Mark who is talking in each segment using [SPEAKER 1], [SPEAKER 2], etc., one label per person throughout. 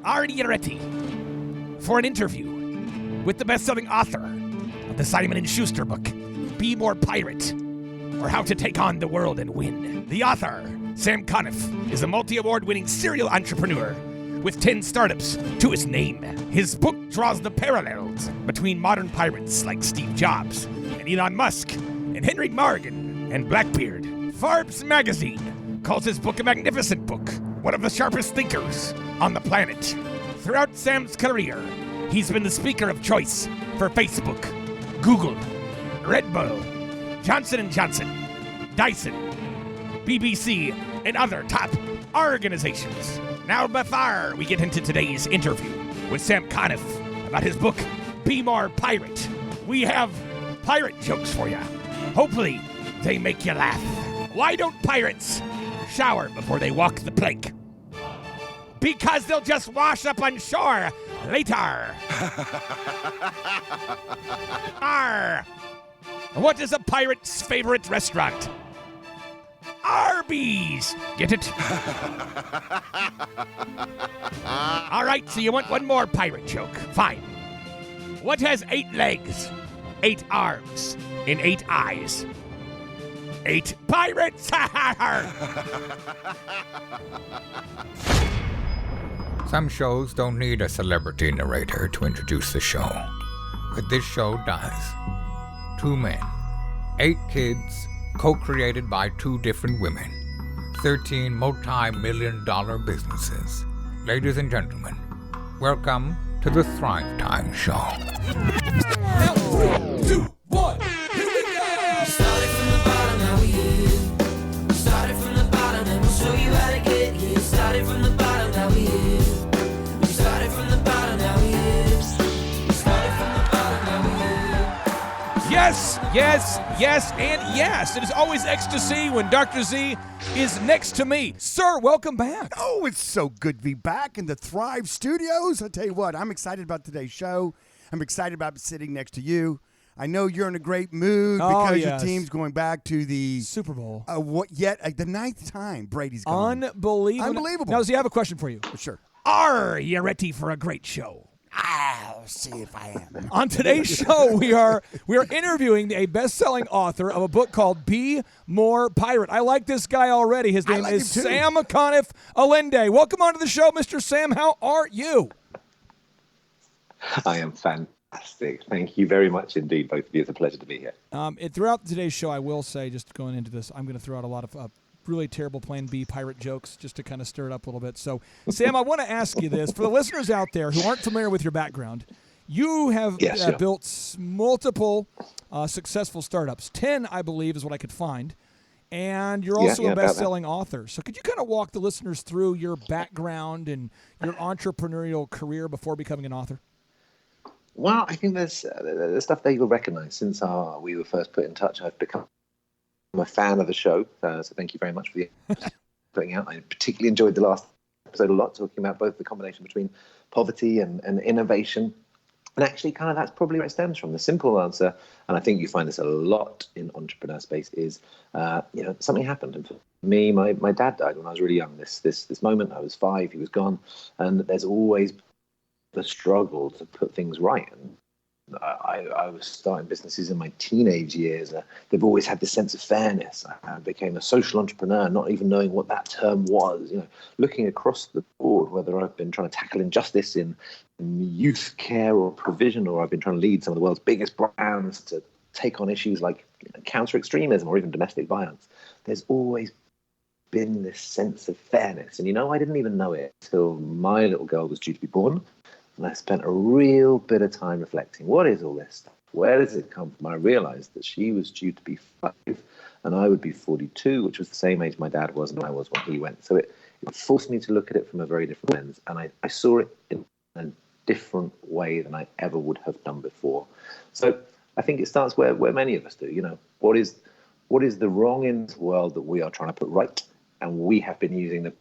[SPEAKER 1] Are you ready for an interview with the best-selling author of the Simon & Schuster book, Be More Pirate, or How to Take on the World and Win? The author, Sam Conniff, is a multi-award-winning serial entrepreneur with 10 startups to his name. His book draws the parallels between modern pirates like Steve Jobs and Elon Musk and Henry Morgan and Blackbeard. Forbes magazine calls his book a magnificent book, one of the sharpest thinkers on the planet. Throughout Sam's career, he's been the speaker of choice for Facebook, Google, Red Bull, Johnson & Johnson, Dyson, BBC, and other top organizations. Now, before we get into today's interview with Sam Conniff about his book, Be More Pirate, we have pirate jokes for you. Hopefully, they make you laugh. Why don't pirates shower before they walk the plank? Because they'll just wash up on shore later. Arr! What is a pirate's favorite restaurant? Arby's! Get it? All right, so you want one more pirate joke. Fine. What has 8 legs, 8 arms, and 8 eyes? 8 pirates!
[SPEAKER 2] Some shows don't need a celebrity narrator to introduce the show, but this show does. 2 men, 8 kids, co-created by 2 different women, 13 multi-million-dollar businesses. Ladies and gentlemen, welcome to the Thrivetime Show.
[SPEAKER 3] 3, 2, 1, here we go! Started from the bottom, now we here. Started from the bottom, and we'll show you how to get here. Started from the bottom, now we here. We started from the bottom, now we here. We started from the bottom, now we here.
[SPEAKER 1] Yes, yes, yes, and yes. It is always ecstasy when Dr. Z is next to me. Sir, welcome back.
[SPEAKER 4] Oh, it's so good to be back in the Thrive Studios. I tell you what, I'm excited about today's show. I'm excited about sitting next to you. I know you're in a great mood because your team's going back to the
[SPEAKER 1] Super Bowl.
[SPEAKER 4] the 9th time Brady's gone.
[SPEAKER 1] Unbelievable. Now, Z, I have a question for you.
[SPEAKER 4] Sure.
[SPEAKER 1] Are you ready for a great show?
[SPEAKER 4] I'll see if I am.
[SPEAKER 1] On today's show, we are interviewing a best-selling author of a book called Be More Pirate. I like this guy already. His name is Sam Conniff Allende. Welcome onto the show, Mr. Sam. How are you?
[SPEAKER 5] I am fantastic. Thank you very much indeed, both of you. It's a pleasure to be here.
[SPEAKER 1] Throughout today's show, I will say, just going into this, I'm going to throw out a lot of really terrible Plan B pirate jokes just to kind of stir it up a little bit. So, Sam, I want to ask you this. For the listeners out there who aren't familiar with your background, you have built multiple successful startups. 10, I believe, is what I could find. And you're also a best-selling author. So could you kind of walk the listeners through your background and your entrepreneurial career before becoming an author?
[SPEAKER 5] Well, I think there's stuff that you'll recognize. Since we were first put in touch, I've become a fan of the show. So thank you very much for the putting out. I particularly enjoyed the last episode a lot, talking about both the combination between poverty and innovation. And actually, kind of that's probably where it stems from. The simple answer, and I think you find this a lot in entrepreneur space, is something happened. And for me, my dad died when I was really young. This moment, I was 5, he was gone, and there's always the struggle to put things right. And I was starting businesses in my teenage years. They've always had this sense of fairness. I became a social entrepreneur, not even knowing what that term was. Looking across the board, whether I've been trying to tackle injustice in youth care or provision, or I've been trying to lead some of the world's biggest brands to take on issues like counter-extremism or even domestic violence. There's always been this sense of fairness. And I didn't even know it until my little girl was due to be born. And I spent a real bit of time reflecting, what is all this stuff? Where does it come from? I realized that she was due to be 5 and I would be 42, which was the same age my dad was and I was when he went. So it forced me to look at it from a very different lens. And I saw it in a different way than I ever would have done before. So I think it starts where many of us do. What is the wrong in this world that we are trying to put right? And we have been using the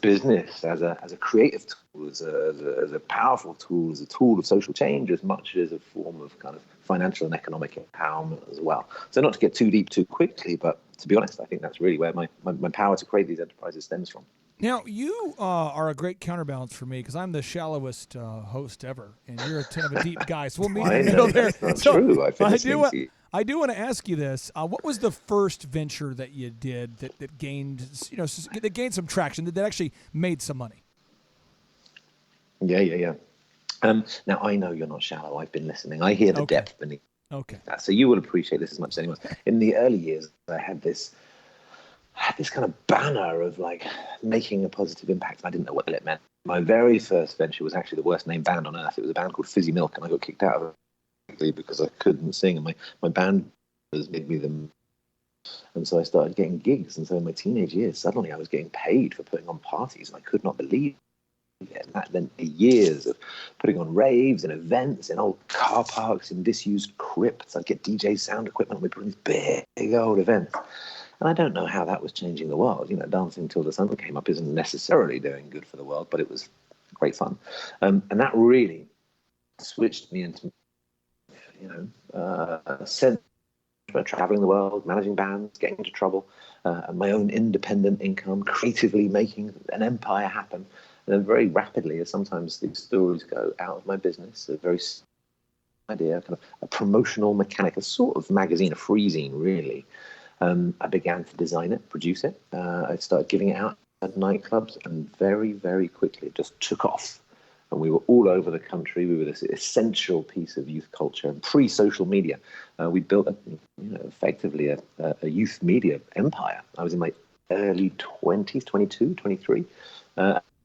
[SPEAKER 5] business as a creative tool, as a powerful tool, as a tool of social change, as much as a form of kind of financial and economic empowerment as well. So not to get too deep too quickly, but to be honest, I think that's really where my power to create these enterprises stems from.
[SPEAKER 1] Now, you are a great counterbalance for me because I'm the shallowest host ever, and you're kind of a deep guy. So we'll meet in the middle there.
[SPEAKER 5] That's not true. I've been listening to you.
[SPEAKER 1] I do want to ask you this: what was the first venture that you did that gained, that gained some traction, that actually made some money?
[SPEAKER 5] Yeah. Now I know you're not shallow. I've been listening. I hear the depth beneath that. So you will appreciate this as much as anyone. In the early years, I had this kind of banner of like making a positive impact. I didn't know what it meant. My very first venture was actually the worst named band on earth. It was a band called Fizzy Milk, and I got kicked out of it because I couldn't sing, and my band made me them. And so I started getting gigs, and so in my teenage years, suddenly I was getting paid for putting on parties, and I could not believe it. And that then years of putting on raves and events in old car parks and disused crypts. I'd get DJ sound equipment, and we'd put on these big old events. And I don't know how that was changing the world. Dancing Till the Sun Came Up isn't necessarily doing good for the world, but it was great fun. And that really switched me into, a sense of traveling the world, managing bands, getting into trouble, and my own independent income, creatively making an empire happen. And then very rapidly, as sometimes these stories go out of my business, a very idea, kind of a promotional mechanic, a sort of magazine, a freezine, really. I began to design it, produce it. I started giving it out at nightclubs, and very, very quickly it just took off. And we were all over the country. We were this essential piece of youth culture. And pre-social media, we built effectively a youth media empire. I was in my early 20s, 22, 23.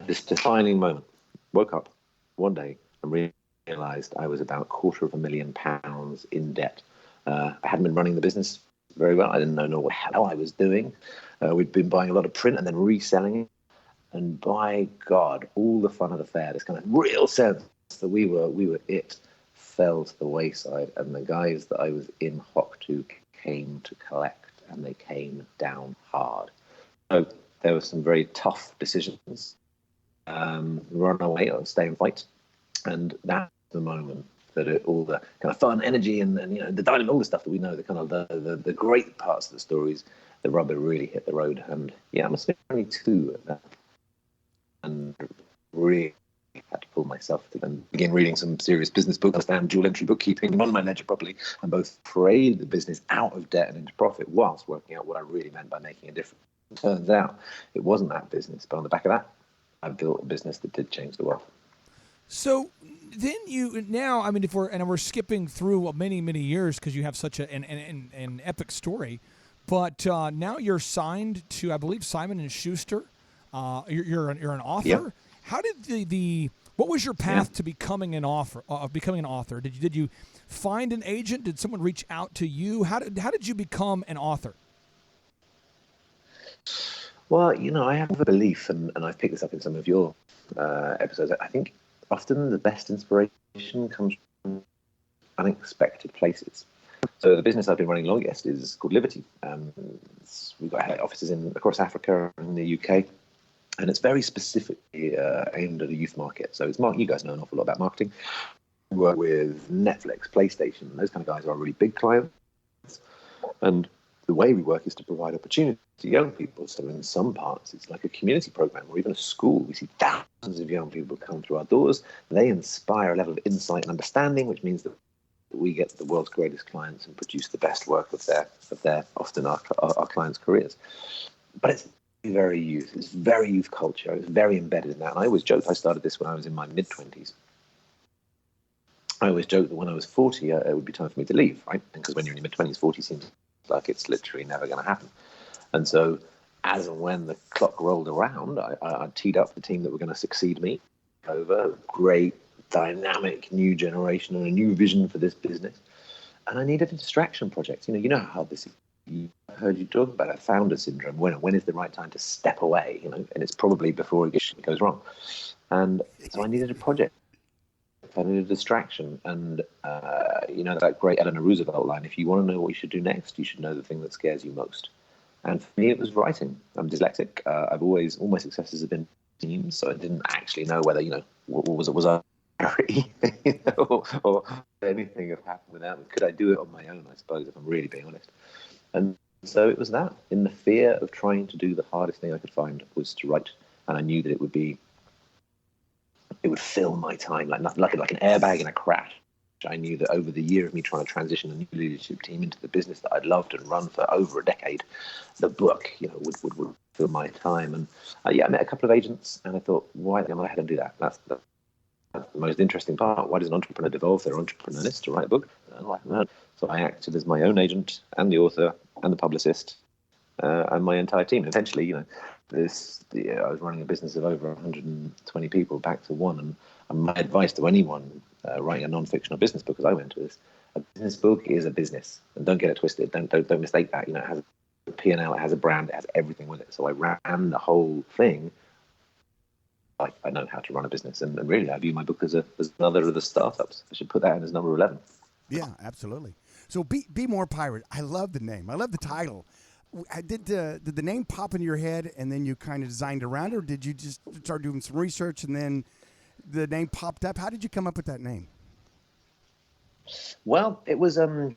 [SPEAKER 5] This defining moment. Woke up one day and realized I was about £250,000 in debt. I hadn't been running the business very well. I didn't know what the hell I was doing. We'd been buying a lot of print and then reselling it. And by God, all the fun of the fair, this kind of real sense that we were it, fell to the wayside. And the guys that I was in hock to came to collect, and they came down hard. So there were some very tough decisions. Run away or stay and fight. And that's the moment that all the kind of fun, energy, and the dynamic, all the stuff that we know, the kind of the great parts of the stories, the rubber really hit the road. And I must have been 22 at that, and really had to pull myself to then begin reading some serious business books, understand dual entry bookkeeping, run my ledger properly, and both trade the business out of debt and into profit whilst working out what I really meant by making a difference. Turns out it wasn't that business, but on the back of that, I built a business that did change the world.
[SPEAKER 1] So then if we're skipping through many, many years because you have such an epic story, but now you're signed to, I believe, Simon & Schuster. You're an author.
[SPEAKER 5] Yeah.
[SPEAKER 1] How did what was your path to becoming an author? Did you find an agent? Did someone reach out to you? How did you become an author?
[SPEAKER 5] Well, I have a belief, and I've picked this up in some of your episodes. I think often the best inspiration comes from unexpected places. So the business I've been running longest is called Liberty. We've got offices across Africa and the UK, and it's very specifically aimed at a youth market. So you guys know an awful lot about marketing. We work with Netflix, PlayStation, those kind of guys are really big clients. And the way we work is to provide opportunity to young people. So in some parts, it's like a community program or even a school. We see thousands of young people come through our doors. They inspire a level of insight and understanding, which means that we get the world's greatest clients and produce the best work of their often our clients' careers. But it's very youth. It's very youth culture. It's very embedded in that. And I always joke, I started this when I was in my mid-20s. I always joke that when I was 40, it would be time for me to leave, right? Because when you're in your mid-20s, 40 seems like it's literally never going to happen. And so as and when the clock rolled around, I teed up the team that were going to succeed me over a great, dynamic new generation and a new vision for this business. And I needed a distraction project. You know how hard this is. I heard you talk about founder syndrome. When is the right time to step away? And it's probably before it goes wrong. And so I needed a project. I needed a distraction. And, that great Eleanor Roosevelt line, if you want to know what you should do next, you should know the thing that scares you most. And for me, it was writing. I'm dyslexic. All my successes have been teams, so I didn't actually know whether, was I or anything have happened without me. Could I do it on my own, I suppose, if I'm really being honest. And so it was that. In the fear of trying to do the hardest thing I could find was to write. and I knew that it would fill my time like nothing, like an airbag in a crash. I knew that over the year of me trying to transition a new leadership team into the business that I'd loved and run for over a decade, the book, would fill my time. And I met a couple of agents, and I thought, why am I ahead and do that? That's the most interesting part. Why does an entrepreneur devolve their entrepreneurness to write a book? So I acted as my own agent and the author and the publicist and my entire team. And eventually, I was running a business of over 120 people back to one. And my advice to anyone writing a non-fictional business book, as I went to this, a business book is a business, and don't get it twisted. Don't mistake that. It has a P&L, it has a brand, it has everything with it. So I ran the whole thing like I know how to run a business, and really I view my book as another of the startups. I should put that in as number 11.
[SPEAKER 4] Yeah, absolutely. So be more pirate. I love the name. I love the title. Did the name pop in your head and then you kind of designed around it, or did you just start doing some research and then the name popped up? How did you come up with that name?
[SPEAKER 5] Well, it was I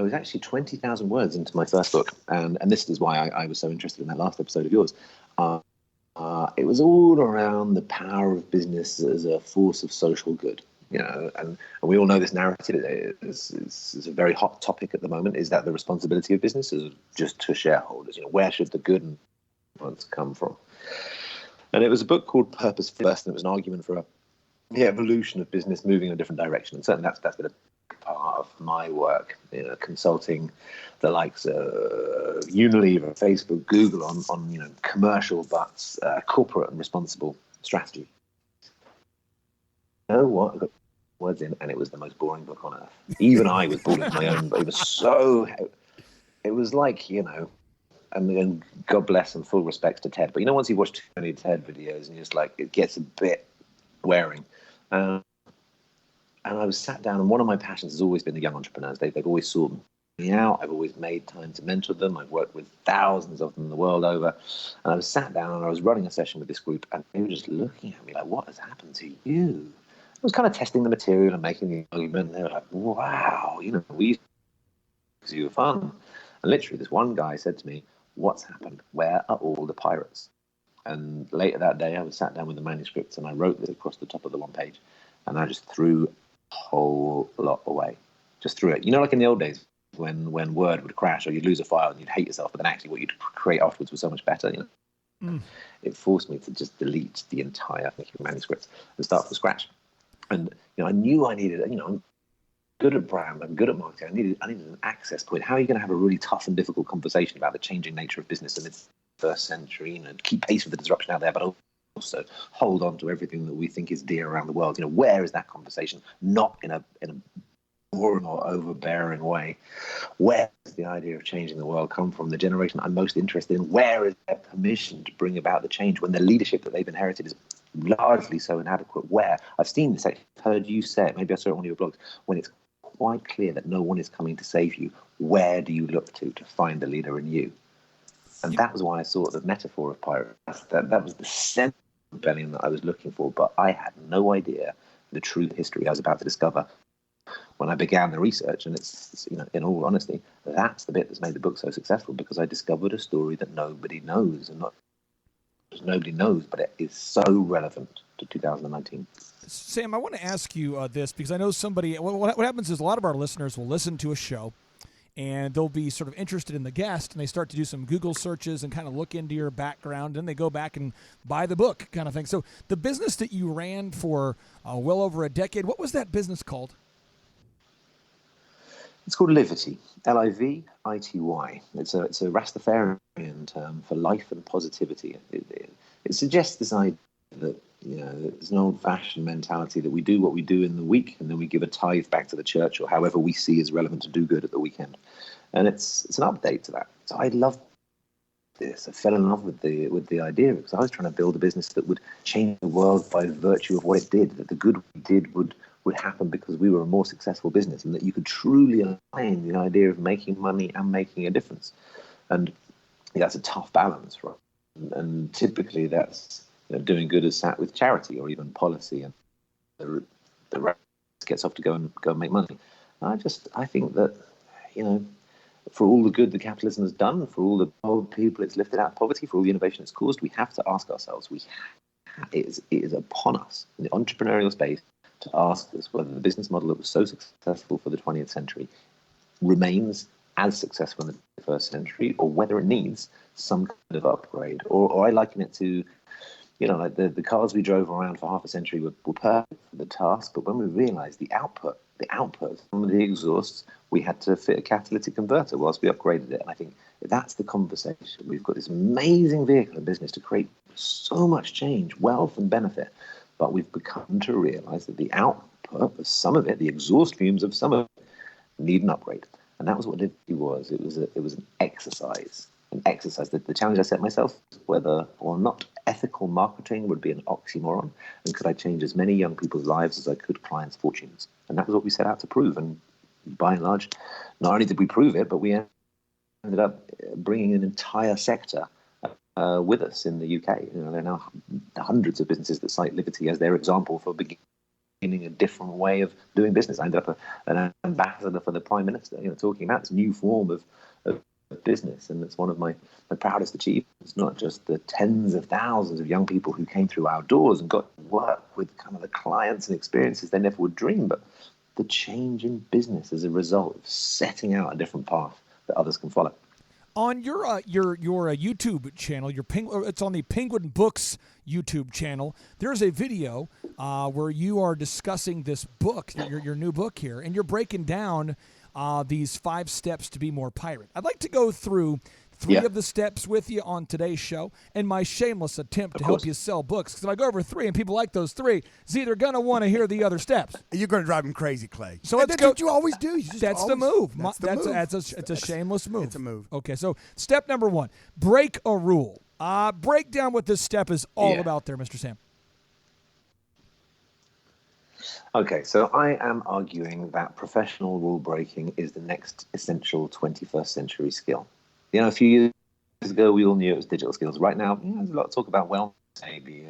[SPEAKER 5] was actually 20,000 words into my first book, and this is why I was so interested in that last episode of yours. It was all around the power of business as a force of social good. And we all know this narrative is a very hot topic at the moment. Is that the responsibility of business is just to shareholders? Where should the good and influence come from? And it was a book called Purpose First, and it was an argument for the evolution of business moving in a different direction. And certainly that's been a part of my work, consulting the likes of Unilever, Facebook, Google on commercial but corporate and responsible strategy. You know what? I got words in, and it was the most boring book on earth. Even I was bored of my own, but it was like, and God bless and full respect to Ted. But once you watch too many Ted videos, and you're just like, it gets a bit wearing. And I was sat down, and one of my passions has always been the young entrepreneurs. They've always sought me out. I've always made time to mentor them. I've worked with thousands of them the world over. And I was sat down, and I was running a session with this group, and they were just looking at me like, what has happened to you? I was kind of testing the material and making the argument. And they were like, wow, we used to you were fun. And literally this one guy said to me, what's happened? Where are all the pirates? And later that day, I was sat down with the manuscripts, and I wrote this across the top of the one page, and I just threw a whole lot away. Just threw it. Like in the old days when Word would crash or you'd lose a file and you'd hate yourself, but then actually what you'd create afterwards was so much better. It forced me to just delete the entire manuscript and start from scratch. And I knew I needed, I'm good at brand, I'm good at marketing. I needed an access point. How are you going to have a really tough and difficult conversation about the changing nature of business in the first century? Keep pace with the disruption out there, but also hold on to everything that we think is dear around the world. Where is that conversation? Not in a boring or overbearing way. Where does the idea of changing the world come from? The generation I'm most interested in, where is their permission to bring about the change when the leadership that they've inherited is largely so inadequate? Where? I've seen this, I've heard you say it, maybe I saw it on one of your blogs, when it's quite clear that no one is coming to save you, where do you look to find the leader in you? And that was why I saw the metaphor of pirates. That was the sense of rebellion that I was looking for, but I had no idea the true history I was about to discover when I began the research. And it's in all honesty, that's the bit that's made the book so successful, because I discovered a story that nobody knows, and not just nobody knows, but it is so relevant to 2019.
[SPEAKER 1] Sam, I want to ask you this, because I know what happens is a lot of our listeners will listen to a show and they'll be sort of interested in the guest, and they start to do some Google searches and kind of look into your background, and they go back and buy the book kind of thing. So the business that you ran for well over a decade, what was that business called?
[SPEAKER 5] It's called Livity, Livity. It's a Rastafarian term for life and positivity. It suggests this idea that there's an old-fashioned mentality that we do what we do in the week, and then we give a tithe back to the church, or however we see as relevant to do good at the weekend. And it's an update to that. So I loved this. I fell in love with the idea, because I was trying to build a business that would change the world by virtue of what it did, that the good we did would happen because we were a more successful business, and that you could truly align the idea of making money and making a difference. And that's a tough balance, right? And typically that's doing good is sat with charity or even policy, and the rest gets off to go and make money. I think that for all the good that capitalism has done, for all the old people it's lifted out of poverty, for all the innovation it's caused, we have to ask ourselves, it is upon us in the entrepreneurial space to ask us whether the business model that was so successful for the 20th century remains as successful in the 21st century, or whether it needs some kind of upgrade. Or I liken it to, like the cars we drove around for half a century were perfect for the task, but when we realized the output, some of the exhausts, we had to fit a catalytic converter whilst we upgraded it. And I think that's the conversation. We've got this amazing vehicle in business to create so much change, wealth and benefit, but we've become to realize that the output of some of it, the exhaust fumes of some of it, need an upgrade. And that was what Liberty was. It was an exercise. The challenge I set myself, whether or not ethical marketing would be an oxymoron, and could I change as many young people's lives as I could clients' fortunes? And that was what we set out to prove. And by and large, not only did we prove it, but we ended up bringing an entire sector with us in the UK. There are now hundreds of businesses that cite Liberty as their example for beginning a different way of doing business. I ended up an ambassador for the Prime Minister, talking about this new form of business, and it's one of my proudest achievements. Not just the tens of thousands of young people who came through our doors and got to work with kind of the clients and experiences they never would dream, but the change in business as a result of setting out a different path that others can follow.
[SPEAKER 1] On your YouTube channel, it's on the Penguin Books YouTube channel. There's a video where you are discussing this book, your new book here, and you're breaking down these 5 steps to be more pirate. I'd like to go through 3 of the steps with you on today's show, and my shameless attempt to help you sell books. Because if I go over 3 and people like those 3, they're going to want to hear the other steps.
[SPEAKER 4] You're going to drive them crazy, Clay.
[SPEAKER 1] So let's go.
[SPEAKER 4] That's what you always do.
[SPEAKER 1] That's the move. It's a shameless move. It's a move. Okay, so step number 1, break a rule. Break down what this step is all about there, Mr. Sam.
[SPEAKER 5] Okay, so I am arguing that professional rule breaking is the next essential 21st century skill. A few years ago, we all knew it was digital skills. Right now, there's a lot of talk about wellness, maybe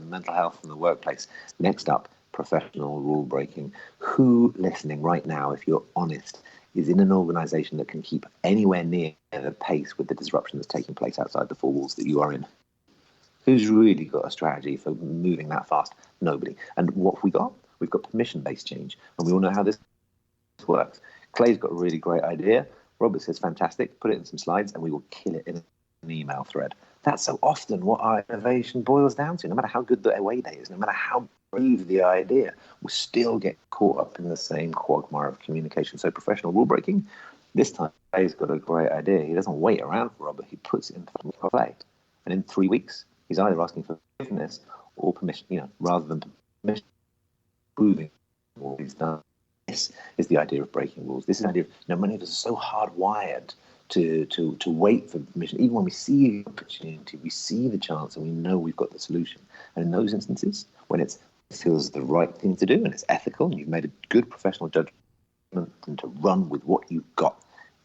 [SPEAKER 5] mental health in the workplace. Next up, professional rule breaking. Who listening right now, if you're honest, is in an organization that can keep anywhere near the pace with the disruption that's taking place outside the 4 walls that you are in? Who's really got a strategy for moving that fast? Nobody. And what have we got? We've got permission-based change, and we all know how this works. Clay's got a really great idea. Robert says, fantastic, put it in some slides, and we will kill it in an email thread. That's so often what our innovation boils down to. No matter how good the way day is, no matter how brave the idea, we still get caught up in the same quagmire of communication. So professional rule breaking, this time Clay's got a great idea. He doesn't wait around for Robert, he puts it into play. And in 3 weeks, he's either asking for forgiveness or permission, rather than permission. Proving what he's done. This is the idea of breaking rules. This is the idea of, many of us are so hardwired to wait for permission. Even when we see the opportunity, we see the chance, and we know we've got the solution. And in those instances, when it feels the right thing to do, and it's ethical, and you've made a good professional judgment, and to run with what you've got,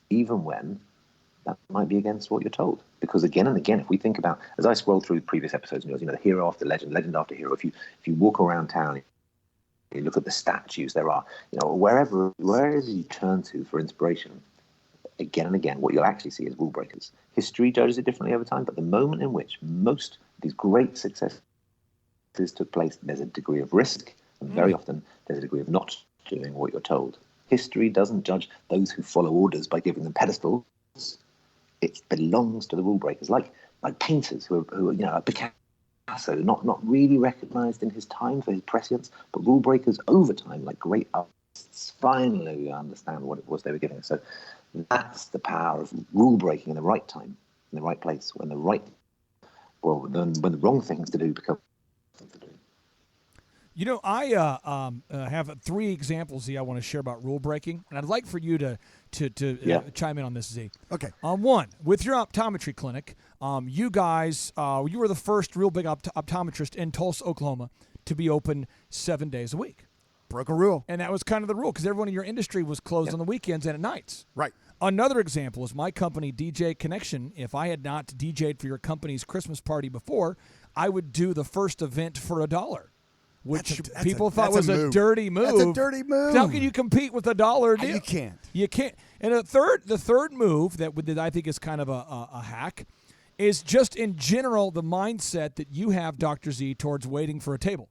[SPEAKER 5] even when that might be against what you're told. Because again and again, if we think about, as I scroll through previous episodes, the hero after legend, legend after hero, if you walk around town, you look at the statues there are, wherever you turn to for inspiration, again and again, what you'll actually see is rule breakers. History judges it differently over time, but the moment in which most of these great successes took place, there's a degree of risk, and very often there's a degree of not doing what you're told. History doesn't judge those who follow orders by giving them pedestals. It belongs to the rule breakers, like painters who are Picasso, not really recognized in his time for his prescience, but rule breakers over time, like great artists, finally understand what it was they were giving us. So that's the power of rule breaking in the right time, in the right place, when the wrong things to do become things to do.
[SPEAKER 1] I have 3 examples I want to share about rule breaking, and I'd like for you to chime in on this, Z.
[SPEAKER 4] Okay.
[SPEAKER 1] One, with your optometry clinic, you guys, you were the first real big optometrist in Tulsa, Oklahoma, to be open 7 days a week.
[SPEAKER 4] Broke a rule.
[SPEAKER 1] And that was kind of the rule, because everyone in your industry was closed on the weekends and at nights.
[SPEAKER 4] Right.
[SPEAKER 1] Another example is my company, DJ Connection. If I had not DJ'd for your company's Christmas party before, I would do the first event for $1. which
[SPEAKER 4] That's
[SPEAKER 1] people thought was a
[SPEAKER 4] move.
[SPEAKER 1] dirty move.
[SPEAKER 4] That's a dirty move.
[SPEAKER 1] How can you compete with a dollar deal?
[SPEAKER 4] You can't.
[SPEAKER 1] You can't. And the third move that I think is kind of a hack is just in general the mindset that you have, Dr. Z, towards waiting for a table.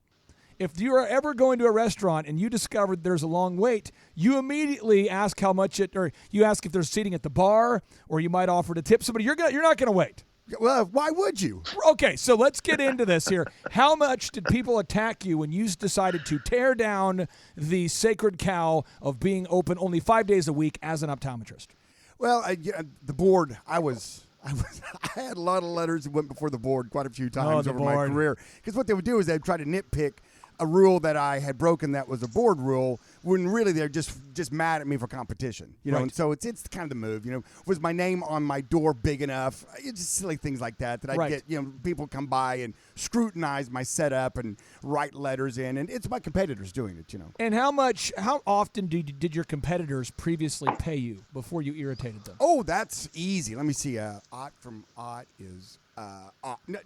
[SPEAKER 1] If you are ever going to a restaurant and you discover there's a long wait, you immediately ask how much or you ask if there's seating at the bar, or you might offer to tip somebody. You're not going to wait.
[SPEAKER 4] Well, why would you?
[SPEAKER 1] Okay, so let's get into this here. How much did people attack you when you decided to tear down the sacred cow of being open only 5 days a week as an optometrist?
[SPEAKER 4] Well, the board, I had a lot of letters that went before the board quite a few times over my career. Because what they would do is they'd try to nitpick a rule that I had broken that was a board rule, when really they're just mad at me for competition, you know.
[SPEAKER 1] Right.
[SPEAKER 4] And so it's kind of the move, you know. Was my name on my door big enough? It's just silly things like that I'd
[SPEAKER 1] Right.
[SPEAKER 4] get, you know, people come by and scrutinize my setup and write letters in, and it's my competitors doing it, you know.
[SPEAKER 1] And how often did your competitors previously pay you before you irritated them?
[SPEAKER 4] Oh, that's easy. Let me see. Ought from ought is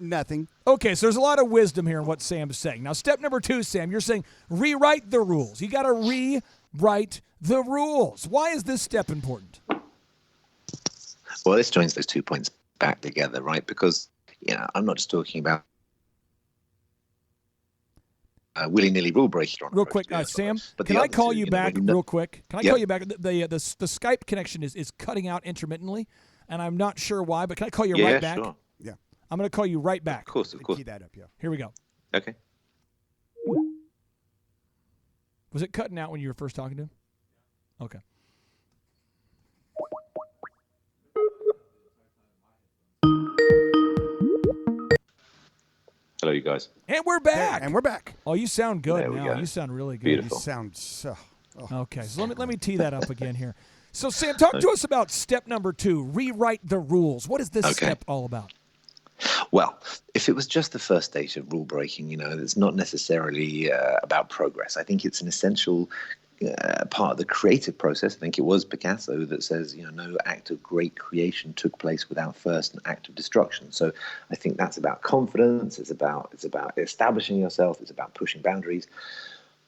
[SPEAKER 4] nothing.
[SPEAKER 1] Okay, so there's a lot of wisdom here in what Sam's saying. Now, step number 2, Sam, you're saying rewrite the rules. You got to rewrite the rules. Why is this step important?
[SPEAKER 5] Well, this joins those 2 points back together, right? Because, you know, I'm not just talking about willy-nilly rule breaking.
[SPEAKER 1] Real quick, Sam,
[SPEAKER 5] but
[SPEAKER 1] can I call you back real quick? Can I
[SPEAKER 5] Yep.
[SPEAKER 1] call you back? The Skype connection is cutting out intermittently, and I'm not sure why, but can I call you right back?
[SPEAKER 5] Sure.
[SPEAKER 4] Yeah.
[SPEAKER 1] I'm going to call you right back.
[SPEAKER 5] Of course.
[SPEAKER 4] Key that up, yeah.
[SPEAKER 1] Here we go.
[SPEAKER 5] Okay.
[SPEAKER 1] Was it cutting out when you were first talking to him? Okay.
[SPEAKER 5] Hello, you guys.
[SPEAKER 1] And we're back.
[SPEAKER 4] And we're back.
[SPEAKER 1] Oh, you sound good
[SPEAKER 5] There we
[SPEAKER 1] now.
[SPEAKER 5] go.
[SPEAKER 1] You sound really good.
[SPEAKER 5] Beautiful.
[SPEAKER 4] You sound so.
[SPEAKER 1] Okay, so let me tee that up again here. So, Sam, talk to us about step number 2, rewrite the rules. What is this step all about?
[SPEAKER 5] Well, if it was just the first stage of rule breaking, you know, it's not necessarily about progress. I think it's an essential part of the creative process. I think it was Picasso that says, you know, no act of great creation took place without first an act of destruction. So I think that's about confidence. It's about establishing yourself. It's about pushing boundaries.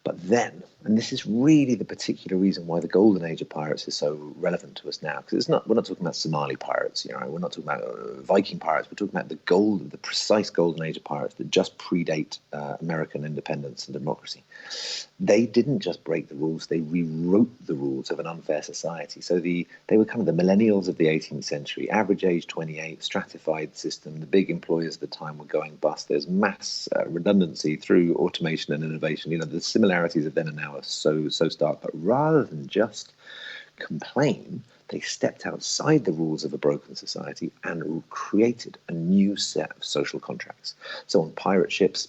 [SPEAKER 5] But then, and this is really the particular reason why the golden age of pirates is so relevant to us now, because we're not talking about Somali pirates, you know, we're not talking about Viking pirates, we're talking about the precise golden age of pirates that just predate American independence and democracy. They didn't just break the rules, they rewrote the rules of an unfair society. So they were kind of the millennials of the 18th century, average age 28, stratified system. The big employers at the time were going bust. There's mass redundancy through automation and innovation. You know, the similarities of then and now are so stark. But rather than just complain, they stepped outside the rules of a broken society and created a new set of social contracts. So on pirate ships,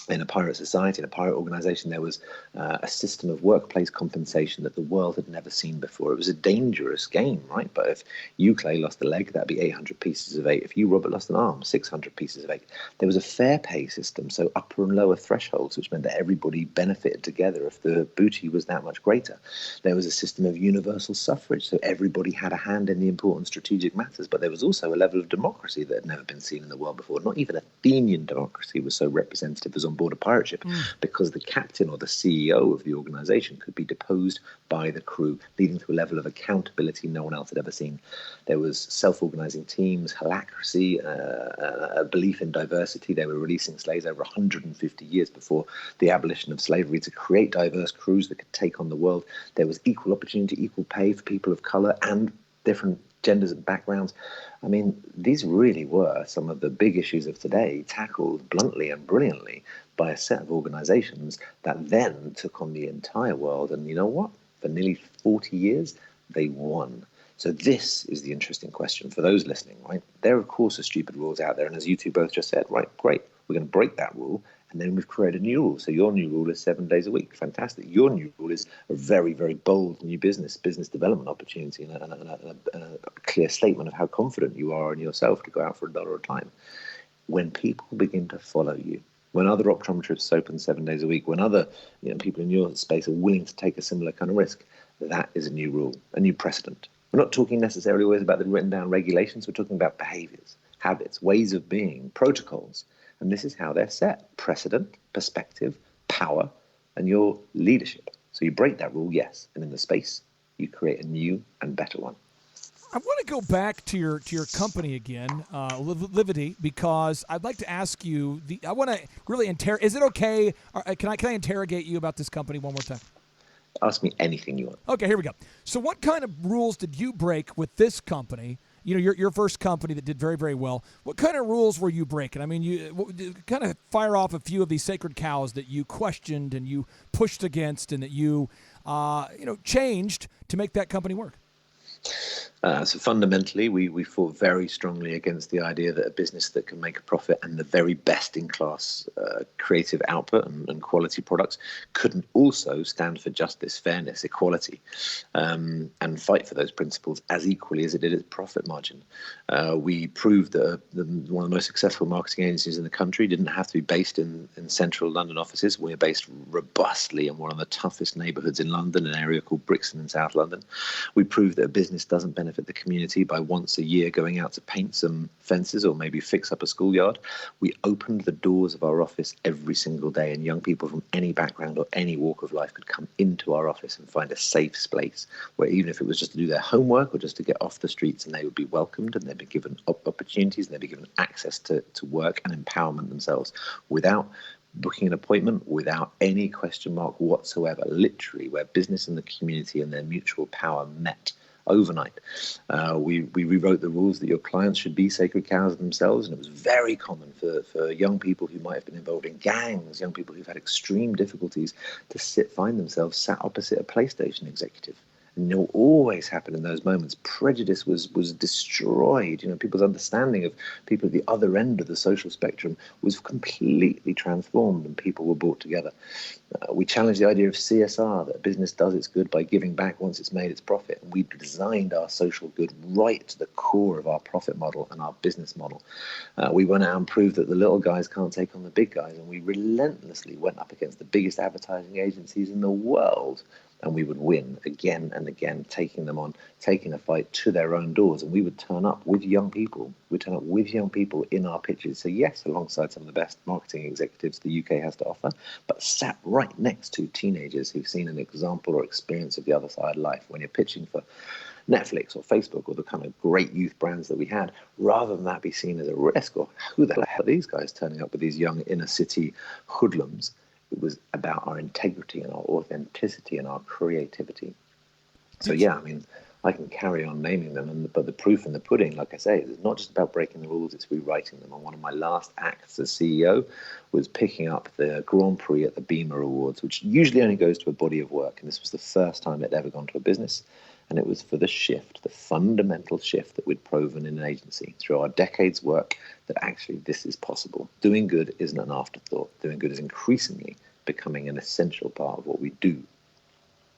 [SPEAKER 5] in a pirate society, in a pirate organization, there was a system of workplace compensation that the world had never seen before. It was a dangerous game, right? But if you, Clay, lost a leg, that'd be 800 pieces of 8. If you, Robert, lost an arm, 600 pieces of 8. There was a fair pay system, so upper and lower thresholds, which meant that everybody benefited together if the booty was that much greater. There was a system of universal suffrage, so everybody had a hand in the important strategic matters. But there was also a level of democracy that had never been seen in the world before. Not even Athenian democracy was so representative as on board a pirate ship, because the captain or the CEO of the organization could be deposed by the crew, leading to a level of accountability no one else had ever seen. There was self-organizing teams, holacracy, a belief in diversity. They were releasing slaves over 150 years before the abolition of slavery to create diverse crews that could take on the world. There was equal opportunity, equal pay for people of color and different genders and backgrounds. I mean, these really were some of the big issues of today, tackled bluntly and brilliantly by a set of organizations that then took on the entire world. And you know what? For nearly 40 years, they won. So this is the interesting question for those listening, right? There, of course, are stupid rules out there. And as you two both just said, right, great, we're going to break that rule. And then we've created a new rule. So your new rule is 7 days a week. Fantastic. Your new rule is a very, very bold new business development opportunity and a clear statement of how confident you are in yourself to go out for $1 a time. When people begin to follow you, when other optometrists open 7 days a week, when other people in your space are willing to take a similar kind of risk, that is a new rule, a new precedent. We're not talking necessarily always about the written down regulations. We're talking about behaviors, habits, ways of being, protocols. And this is how they're set: precedent, perspective, power and your leadership. So you break that rule, yes, and in the space, you create a new and better one.
[SPEAKER 1] I want to go back to your company again, Livity, because I'd like to ask you. I want to really Is it okay? Can I interrogate you about this company one more time?
[SPEAKER 5] Ask me anything you want.
[SPEAKER 1] Okay, here we go. So, what kind of rules did you break with this company? You know, your first company that did very, very well. What kind of rules were you breaking? I mean, you kind of fire off a few of these sacred cows that you questioned and you pushed against, and that you changed to make that company work.
[SPEAKER 5] So fundamentally, we fought very strongly against the idea that a business that can make a profit and the very best in class creative output and quality products couldn't also stand for justice, fairness, equality, and fight for those principles as equally as it did its profit margin. We proved that one of the most successful marketing agencies in the country didn't have to be based in central London offices. We're based robustly in one of the toughest neighbourhoods in London, an area called Brixton in South London. We proved that a business doesn't benefit the community by once a year going out to paint some fences or maybe fix up a schoolyard. We opened the doors of our office every single day, and young people from any background or any walk of life could come into our office and find a safe space where, even if it was just to do their homework or just to get off the streets, and they would be welcomed and they'd be given opportunities and they'd be given access to work and empowerment themselves without booking an appointment, without any question mark whatsoever, literally where business and the community and their mutual power met overnight. We rewrote the rules that your clients should be sacred cows themselves, and it was very common for young people who might have been involved in gangs, young people who've had extreme difficulties, to find themselves sat opposite a PlayStation executive. And it will always happen in those moments. Prejudice was destroyed. People's understanding of people at the other end of the social spectrum was completely transformed, and people were brought together. We challenged the idea of CSR, that a business does its good by giving back once it's made its profit. And we designed our social good right to the core of our profit model and our business model. We went out and proved that the little guys can't take on the big guys, and we relentlessly went up against the biggest advertising agencies in the world. And we would win again and again, taking them on, taking a fight to their own doors. And we would turn up with young people. We'd turn up with young people in our pitches. So yes, alongside some of the best marketing executives the UK has to offer, but sat right next to teenagers who've seen an example or experience of the other side of life. When you're pitching for Netflix or Facebook or the kind of great youth brands that we had, rather than that be seen as a risk, or who the hell are these guys turning up with these young inner city hoodlums? It was about our integrity and our authenticity and our creativity. So yeah, I mean, I can carry on naming them, but the proof in the pudding, like I say, is not just about breaking the rules, it's rewriting them. And one of my last acts as CEO was picking up the Grand Prix at the Beamer Awards, which usually only goes to a body of work. And this was the first time it had ever gone to a business. And it was for the shift, the fundamental shift that we'd proven in an agency through our decades' work, that actually this is possible. Doing good isn't an afterthought. Doing good is increasingly becoming an essential part of what we do.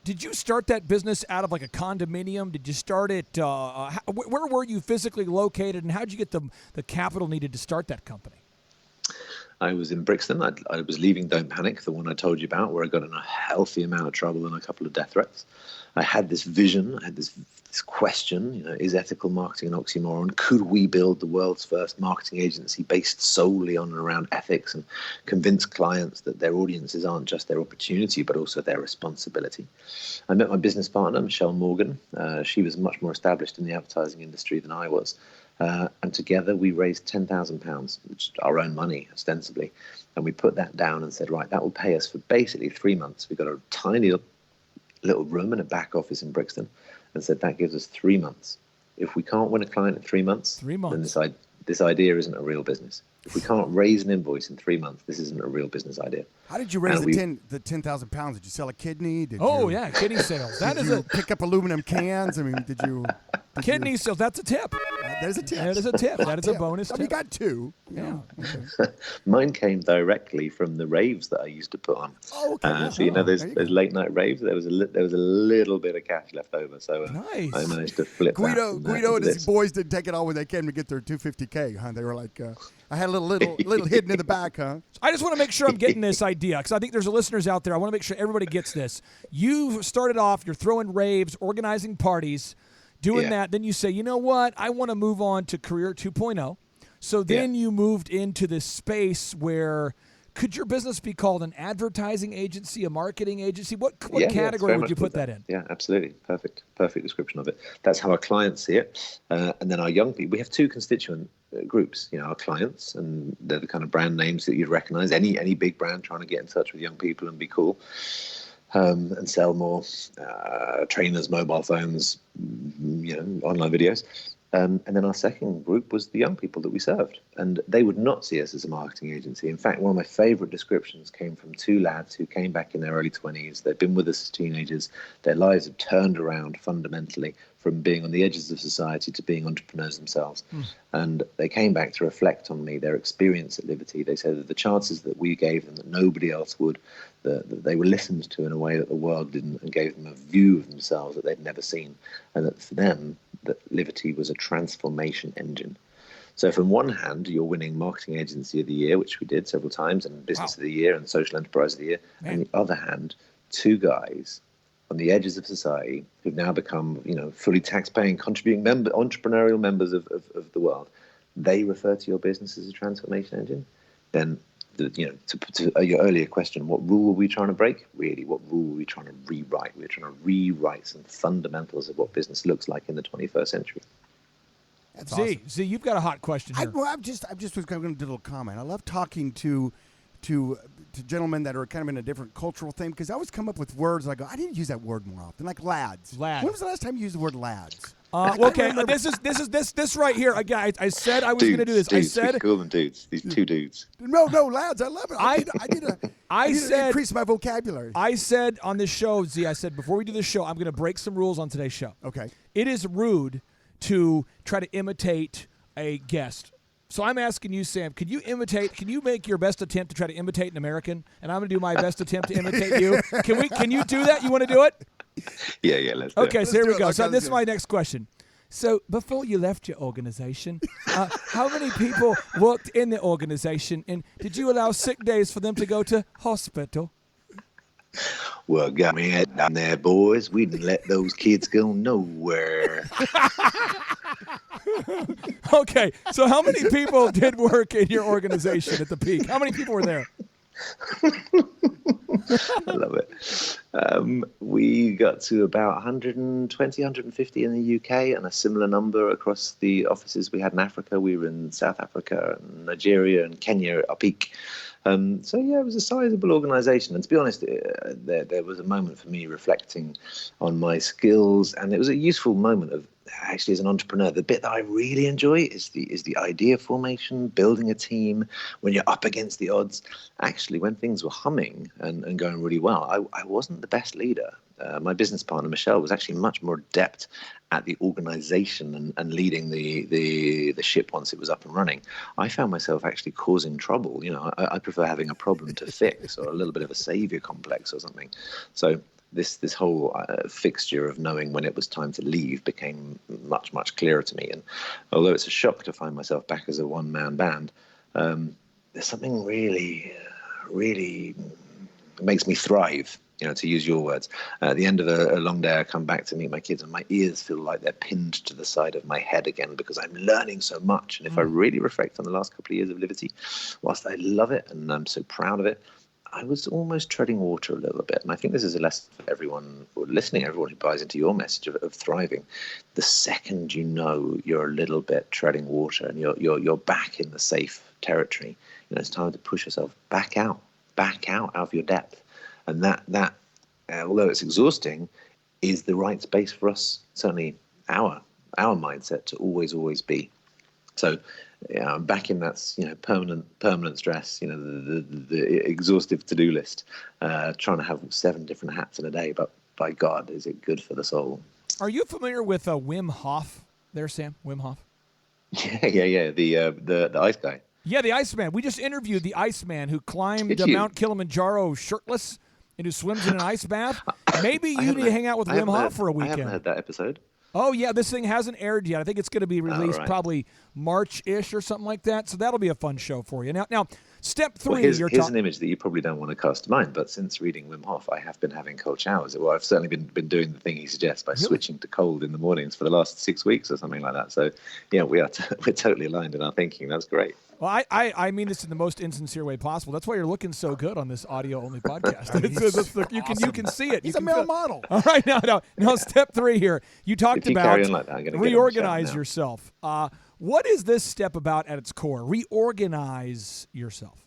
[SPEAKER 1] Did you start that business out of like a condominium? Did you start it, where were you physically located, and how did you get the capital needed to start that company?
[SPEAKER 5] I was in Brixton. I was leaving Don't Panic, the one I told you about, where I got in a healthy amount of trouble and a couple of death threats. I had this vision, I had this question, is ethical marketing an oxymoron? Could we build the world's first marketing agency based solely on and around ethics and convince clients that their audiences aren't just their opportunity, but also their responsibility? I met my business partner, Michelle Morgan. She was much more established in the advertising industry than I was. And together we raised £10,000, which is our own money, ostensibly. And we put that down and said, right, that will pay us for basically 3 months. We got a tiny little room in a back office in Brixton, and said that gives us 3 months. If we can't win a client in 3 months, then this idea isn't a real business. If we can't raise an invoice in 3 months, this isn't a real business idea.
[SPEAKER 4] How did you raise the 10,000 pounds? Did you sell a kidney?
[SPEAKER 1] Kidney sales.
[SPEAKER 4] Did you pick up aluminum cans? I mean,
[SPEAKER 1] Kidney sales, that's a tip.
[SPEAKER 4] That is a tip.
[SPEAKER 1] That is a tip. That is a bonus tip.
[SPEAKER 4] You got two.
[SPEAKER 1] Yeah.
[SPEAKER 4] Okay.
[SPEAKER 5] Mine came directly from the raves that I used to put on.
[SPEAKER 4] Oh, okay.
[SPEAKER 5] So those late night raves. There was a little bit of cash left over, so
[SPEAKER 1] nice.
[SPEAKER 5] I managed to flip
[SPEAKER 4] Guido and his boys didn't take it all when they came to get their $250K. Huh? They were like, I had a little hidden in the back, huh?
[SPEAKER 1] I just want to make sure I'm getting this idea, because I think there's listeners out there. I want to make sure everybody gets this. You started off, you're throwing raves, organizing parties, doing that. Then you say, you know what? I want to move on to Career 2.0. So then you moved into this space where Could your business be called an advertising agency, a marketing agency? What
[SPEAKER 5] Yeah,
[SPEAKER 1] category
[SPEAKER 5] very
[SPEAKER 1] would you
[SPEAKER 5] much
[SPEAKER 1] put that in?
[SPEAKER 5] Yeah, absolutely. Perfect description of it. That's how our clients see it. And then our young people, we have two constituent groups, our clients, and they're the kind of brand names that you'd recognize. Any big brand trying to get in touch with young people and be cool and sell more trainers, mobile phones, online videos. And then our second group was the young people that we served. And they would not see us as a marketing agency. In fact, one of my favorite descriptions came from two lads who came back in their early 20s. They'd been with us as teenagers. Their lives had turned around fundamentally from being on the edges of society to being entrepreneurs themselves. And they came back to reflect on their experience at Liberty. They said that the chances that we gave them that nobody else would, that they were listened to in a way that the world didn't, and gave them a view of themselves that they'd never seen. And that for them, that Liberty was a transformation engine. So from one hand, you're winning Marketing Agency of the Year, which we did several times, and Business of the Year and Social Enterprise of the Year. And on the other hand, two guys on the edges of society who've now become, fully tax-paying, contributing entrepreneurial members of the world. They refer to your business as a transformation engine. Then, to your earlier question, what rule are we trying to break? Really, what rule are we trying to rewrite? We're trying to rewrite some fundamentals of what business looks like in the 21st century.
[SPEAKER 4] That's awesome.
[SPEAKER 1] Z, you've got a hot question here.
[SPEAKER 4] I just was going to do a little comment. I love talking to gentlemen that are kind of in a different cultural thing, because I always come up with words I go, I need to use that word more often, like lads.
[SPEAKER 1] Lads.
[SPEAKER 4] When was the last time you used the word lads?
[SPEAKER 1] Okay, this right here. Again, I said I was going to do this.
[SPEAKER 5] Dudes,
[SPEAKER 1] I said
[SPEAKER 5] we call them dudes. These two dudes.
[SPEAKER 4] No, lads. I love it. I need to increase my vocabulary.
[SPEAKER 1] I said on this show, Z, I said before we do this show, I'm going to break some rules on today's show.
[SPEAKER 4] Okay.
[SPEAKER 1] It is rude to try to imitate a guest. So I'm asking you, Sam, can you make your best attempt to try to imitate an American? And I'm going to do my best attempt to imitate you. Can you do that? You want to do it?
[SPEAKER 5] Yeah, let's do it.
[SPEAKER 1] Okay, so here we go. So this is my next question. So before you left your organization, how many people worked in the organization, and did you allow sick days for them to go to hospital?
[SPEAKER 5] Well, got me head down there, boys. We didn't let those kids go nowhere.
[SPEAKER 1] Okay, so how many people did work in your organization at the peak? How many people were there?
[SPEAKER 5] I love it. We got to about 120, 150 in the UK, and a similar number across the offices we had in Africa. We were in South Africa and Nigeria and Kenya at our peak. So yeah, it was a sizable organisation. And to be honest, there was a moment for me reflecting on my skills, and it was a useful moment of actually as an entrepreneur. The bit that I really enjoy is the idea formation, building a team when you're up against the odds. Actually, when things were humming and going really well, I wasn't the best leader. My business partner, Michelle, was actually much more adept at the organization and leading the ship once it was up and running. I found myself actually causing trouble. I prefer having a problem to fix, or a little bit of a savior complex or something. So this whole fixture of knowing when it was time to leave became much, much clearer to me. And although it's a shock to find myself back as a one-man band, there's something really, really makes me thrive. To use your words. At the end of a long day, I come back to meet my kids, and my ears feel like they're pinned to the side of my head again, because I'm learning so much. And if I really reflect on the last couple of years of Liberty, whilst I love it and I'm so proud of it, I was almost treading water a little bit. And I think this is a lesson for everyone listening, everyone who buys into your message of thriving. The second you're a little bit treading water and you're back in the safe territory, it's time to push yourself back out of your depth. And that, although it's exhausting, is the right space for us, certainly our mindset, to always be. So back in that permanent stress, the exhaustive to-do list, trying to have 7 different hats in a day, but by God, is it good for the soul.
[SPEAKER 1] Are you familiar with Wim Hof there, Sam? Wim Hof?
[SPEAKER 5] Yeah, the ice guy.
[SPEAKER 1] Yeah, the Iceman. We just interviewed the Iceman who climbed Mount Kilimanjaro shirtless and who swims in an ice bath. Maybe you need to hang out with Wim Hof for a weekend.
[SPEAKER 5] I haven't heard that episode.
[SPEAKER 1] Oh, yeah, this thing hasn't aired yet. I think it's going to be released probably March-ish or something like that. So that'll be a fun show for you. Now step 3.
[SPEAKER 5] Well, here's an image that you probably don't want to cast to mind, but since reading Wim Hof, I have been having cold showers. Well, I've certainly been doing the thing he suggests by switching to cold in the mornings for the last 6 weeks or something like that. So, yeah, we're totally aligned in our thinking. That's great.
[SPEAKER 1] Well, I mean this in the most insincere way possible. That's why you're looking so good on this audio-only podcast. You can see it.
[SPEAKER 4] He's
[SPEAKER 1] You
[SPEAKER 4] a
[SPEAKER 1] can
[SPEAKER 4] male
[SPEAKER 1] feel-
[SPEAKER 4] model.
[SPEAKER 1] All right, now step 3 here. You talked
[SPEAKER 5] If you
[SPEAKER 1] about
[SPEAKER 5] carry on like that, I'm gonna get
[SPEAKER 1] reorganize
[SPEAKER 5] him
[SPEAKER 1] yourself. What is this step about at its core? Reorganize yourself.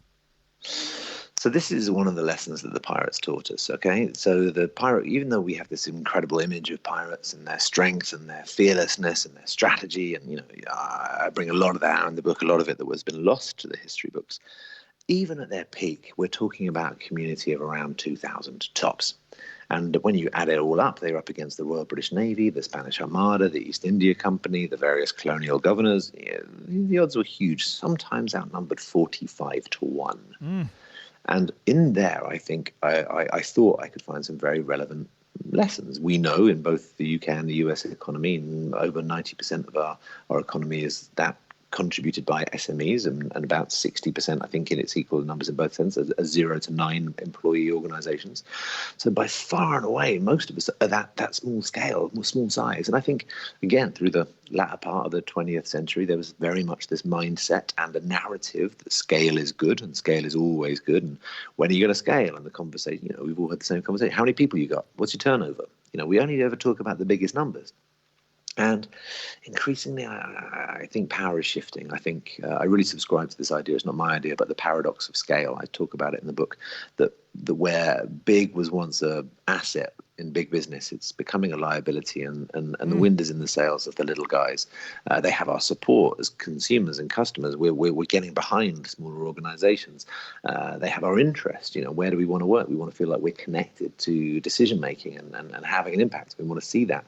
[SPEAKER 5] So this is one of the lessons that the pirates taught us, okay? So the pirate, even though we have this incredible image of pirates and their strength and their fearlessness and their strategy, and, I bring a lot of that out in the book, a lot of it that has been lost to the history books. Even at their peak, we're talking about a community of around 2,000 tops. And when you add it all up, they're up against the Royal British Navy, the Spanish Armada, the East India Company, the various colonial governors. The odds were huge, sometimes outnumbered 45-1. And in there, I think I thought I could find some very relevant lessons. We know in both the UK and the US economy, over 90% of our economy is that contributed by SMEs, and about 60%, I think, in its equal numbers in both senses, as 0 to 9 employee organizations. So by far and away, most of us are that small scale, small size. And I think, again, through the latter part of the 20th century, there was very much this mindset and a narrative that scale is good and scale is always good. And when are you going to scale? And the conversation, we've all had the same conversation. How many people you got? What's your turnover? We only ever talk about the biggest numbers. And increasingly, I think power is shifting. I think I really subscribe to this idea. It's not my idea, but the paradox of scale. I talk about it in the book, that where big was once a asset in big business, it's becoming a liability, and the wind is in the sails of the little guys. They have our support as consumers and customers. We're getting behind smaller organizations. They have our interest. Where do we want to work? We want to feel like we're connected to decision making and having an impact. We want to see that.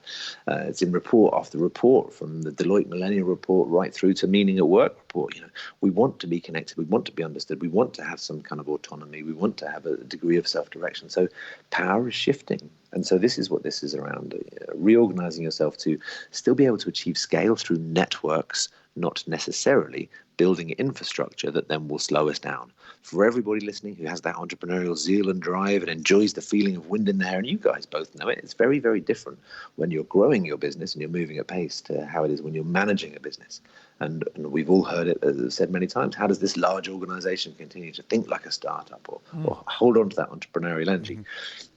[SPEAKER 5] It's in report after report, from the Deloitte Millennium Report right through to Meaning at Work report. We want to be connected. We want to be understood. We want to have some kind of autonomy. We want to have a degree of self-direction. So power is shifting. And so this is what this is around, reorganizing yourself to still be able to achieve scale through networks, not necessarily building infrastructure that then will slow us down. For everybody listening who has that entrepreneurial zeal and drive and enjoys the feeling of wind in there, and you guys both know it, it's very, very different when you're growing your business and you're moving at pace to how it is when you're managing a business. And we've all heard it, as I've said many times, how does this large organization continue to think like a startup or hold on to that entrepreneurial energy?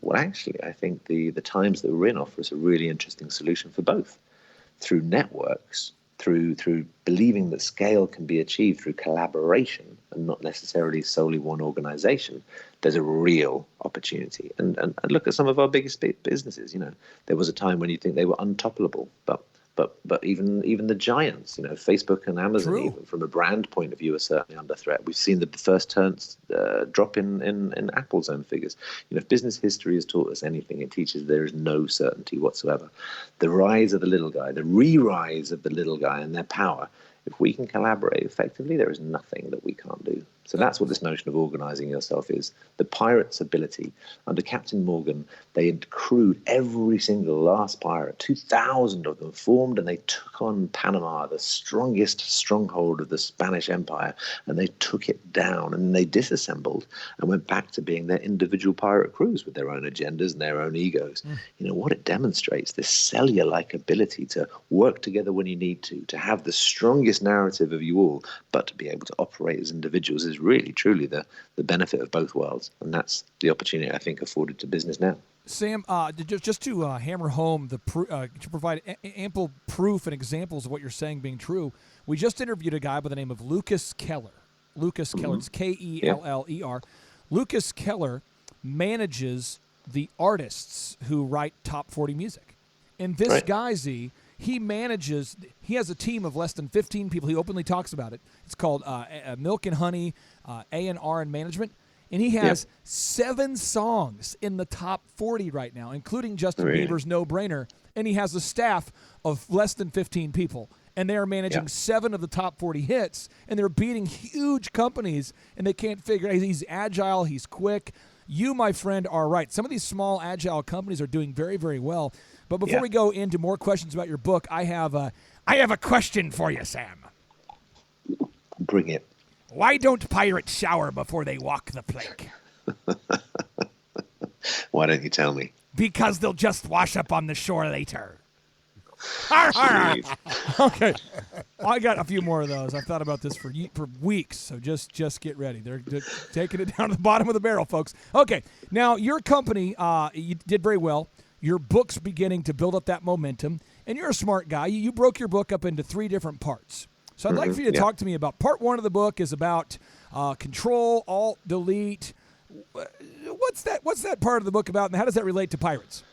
[SPEAKER 5] Well, actually, I think the times that we're in offer us a really interesting solution for both. Through networks, through believing that scale can be achieved through collaboration and not necessarily solely one organization, there's a real opportunity. And look at some of our biggest businesses. There was a time when you think they were untoppable, but even the giants, Facebook and Amazon, even from a brand point of view, are certainly under threat. We've seen the first turns drop in Apple's own figures. If business history has taught us anything, it teaches there is no certainty whatsoever. The rise of the little guy, the re-rise of the little guy and their power, if we can collaborate effectively, there is nothing that we can't do. So that's what this notion of organizing yourself is. The pirates' ability. Under Captain Morgan, they had crewed every single last pirate. 2,000 of them formed, and they took on Panama, the strongest stronghold of the Spanish Empire, and they took it down, and they disassembled and went back to being their individual pirate crews with their own agendas and their own egos. What it demonstrates, this cellular-like ability to work together when you need to have the strongest narrative of you all, but to be able to operate as individuals is really, truly the benefit of both worlds. And that's the opportunity, I think, afforded to business now.
[SPEAKER 1] Sam, just to hammer home, to provide ample proof and examples of what you're saying being true, we just interviewed a guy by the name of Lucas Keller. Lucas Keller, it's Keller. Lucas Keller manages the artists who write top 40 music. And this guy, Z, he has a team of less than 15 people. He openly talks about it. It's called Milk and Honey, A&R and Management. And he has 7 songs in the top 40 right now, including Justin Bieber's No Brainer. And he has a staff of less than 15 people. And they are managing 7 of the top 40 hits. And they're beating huge companies. And they can't figure out. He's agile. He's quick. You, my friend, are right. Some of these small, agile companies are doing very, very well. But before we go into more questions about your book, I have a question for you, Sam.
[SPEAKER 5] Bring it.
[SPEAKER 1] Why don't pirates shower before they walk the plank?
[SPEAKER 5] Why don't you tell me?
[SPEAKER 1] Because they'll just wash up on the shore later. Har, har. Okay. I got a few more of those. I've thought about this for weeks, so just get ready. They're taking it down to the bottom of the barrel, folks. Okay, now your company, you did very well. Your book's beginning to build up that momentum, and you're a smart guy. You broke your book up into 3 different parts. So I'd like for you to talk to me about part 1 of the book is about control, alt, delete. What's that part of the book about, and how does that relate to pirates?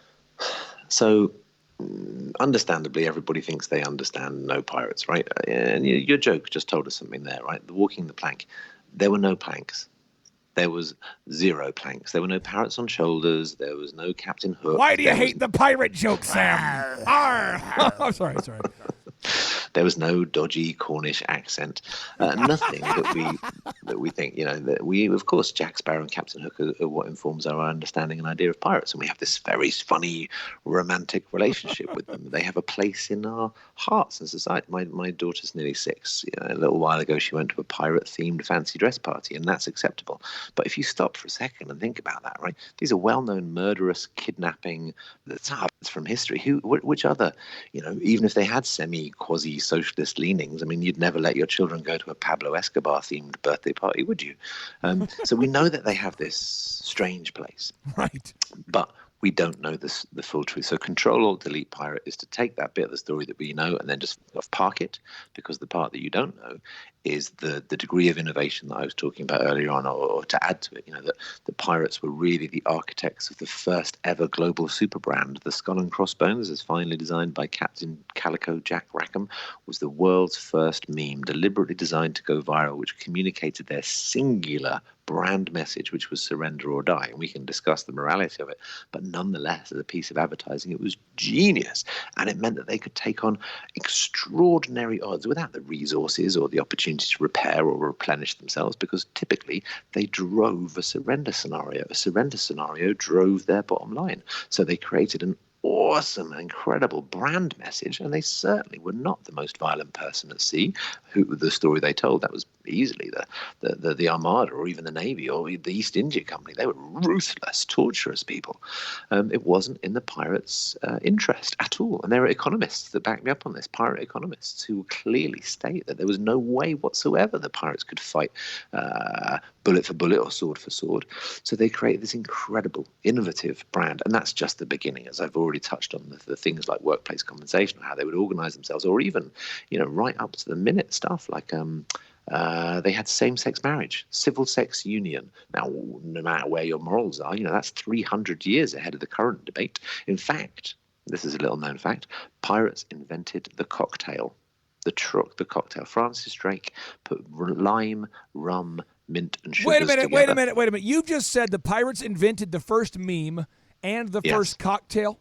[SPEAKER 5] So, understandably, everybody thinks they understand no pirates, right? And your joke just told us something there, right? The walking the plank. There were no planks. There was 0 planks. There were no parrots on shoulders. There was no Captain Hook.
[SPEAKER 1] Why do you hate the pirate joke, Sam? Arr! I'm sorry.
[SPEAKER 5] There was no dodgy Cornish accent. Nothing that we think, that we, of course, Jack Sparrow and Captain Hook are what informs our understanding and idea of pirates. And we have this very funny, romantic relationship with them. They have a place in our hearts and society. My daughter's nearly 6. A little while ago, she went to a pirate-themed fancy dress party, and that's acceptable. But if you stop for a second and think about that, right? These are well-known murderous, kidnapping, that's from history. Which other, even if they had quasi-socialist leanings, I mean, you'd never let your children go to a Pablo Escobar-themed birthday party, would you? So we know that they have this strange place.
[SPEAKER 1] Right.
[SPEAKER 5] But we don't know the full truth. So control or delete pirate is to take that bit of the story that we know and then just park it, because the part that you don't know is the degree of innovation that I was talking about earlier on, or to add to it, that the pirates were really the architects of the first ever global super brand. The Skull and Crossbones, as finely designed by Captain Calico Jack Rackham, was the world's first meme, deliberately designed to go viral, which communicated their singular brand message, which was surrender or die. And we can discuss the morality of it, but nonetheless, as a piece of advertising, it was genius. And it meant that they could take on extraordinary odds without the resources or the opportunity to repair or replenish themselves, because typically they drove a surrender scenario. A surrender scenario drove their bottom line. So they created an awesome, incredible brand message, and they certainly were not the most violent person at sea. The story they told, that was easily the Armada, or even the Navy, or the East India Company. They were ruthless, torturous people. It wasn't in the pirates' interest at all. And there are economists that back me up on this, pirate economists, who clearly state that there was no way whatsoever the pirates could fight bullet for bullet or sword for sword. So they created this incredible, innovative brand. And that's just the beginning, as I've already touched on, the things like workplace compensation, or how they would organize themselves, or even, right up to the minute stuff like they had same-sex marriage, civil sex union. Now, no matter where your morals are, that's 300 years ahead of the current debate. In fact, this is a little-known fact, pirates invented the cocktail, the cocktail. Francis Drake put lime, rum, mint, and sugar together.
[SPEAKER 1] Wait a minute. You've just said the pirates invented the first meme and the first cocktail?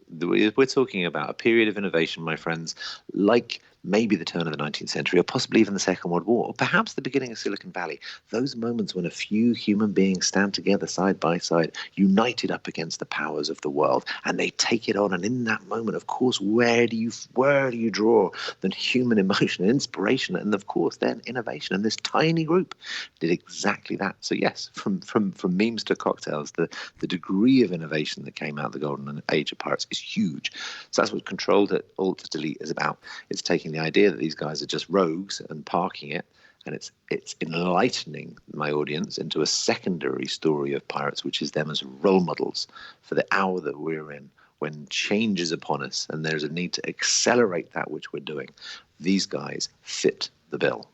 [SPEAKER 5] We're talking about a period of innovation, my friends, like maybe the turn of the 19th century, or possibly even the Second World War, or perhaps the beginning of Silicon Valley. Those moments when a few human beings stand together side by side, united up against the powers of the world, and they take it on. And in that moment, of course, where do you draw the human emotion and inspiration, and of course then innovation? And this tiny group did exactly that. So yes, from memes to cocktails, the degree of innovation that came out of the golden age of pirates is huge. So that's what Control Alt Delete is about. It's taking the idea that these guys are just rogues and parking it, and it's enlightening my audience into a secondary story of pirates, which is them as role models for the hour that we're in, when change is upon us and there's a need to accelerate that which we're doing. These guys fit the bill.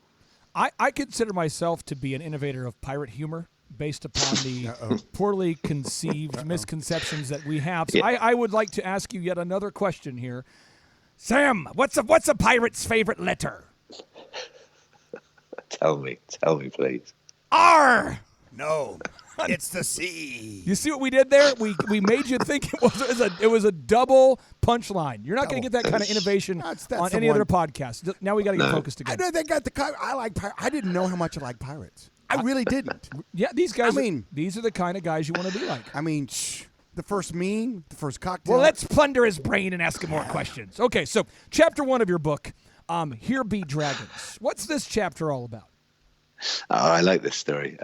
[SPEAKER 1] I consider myself to be an innovator of pirate humor, based upon the poorly conceived misconceptions that we have. So I would like to ask you yet another question here. Sam, what's a pirate's favorite letter?
[SPEAKER 5] Tell me, please.
[SPEAKER 1] R.
[SPEAKER 4] No, it's the C.
[SPEAKER 1] You see what we did there? We made you think it was a double punchline. You're not going to get that kind of innovation on any other podcast. Now we got to get focused again.
[SPEAKER 4] I know they got I like pirates. I didn't know how much I like pirates. I really didn't.
[SPEAKER 1] Yeah, these guys. These are the kind of guys you want to be like.
[SPEAKER 4] The first meme, the first cocktail.
[SPEAKER 1] Well, let's plunder his brain and ask him more questions. Okay, so chapter 1 of your book, Here Be Dragons. What's this chapter all about?
[SPEAKER 5] Oh, I like this story.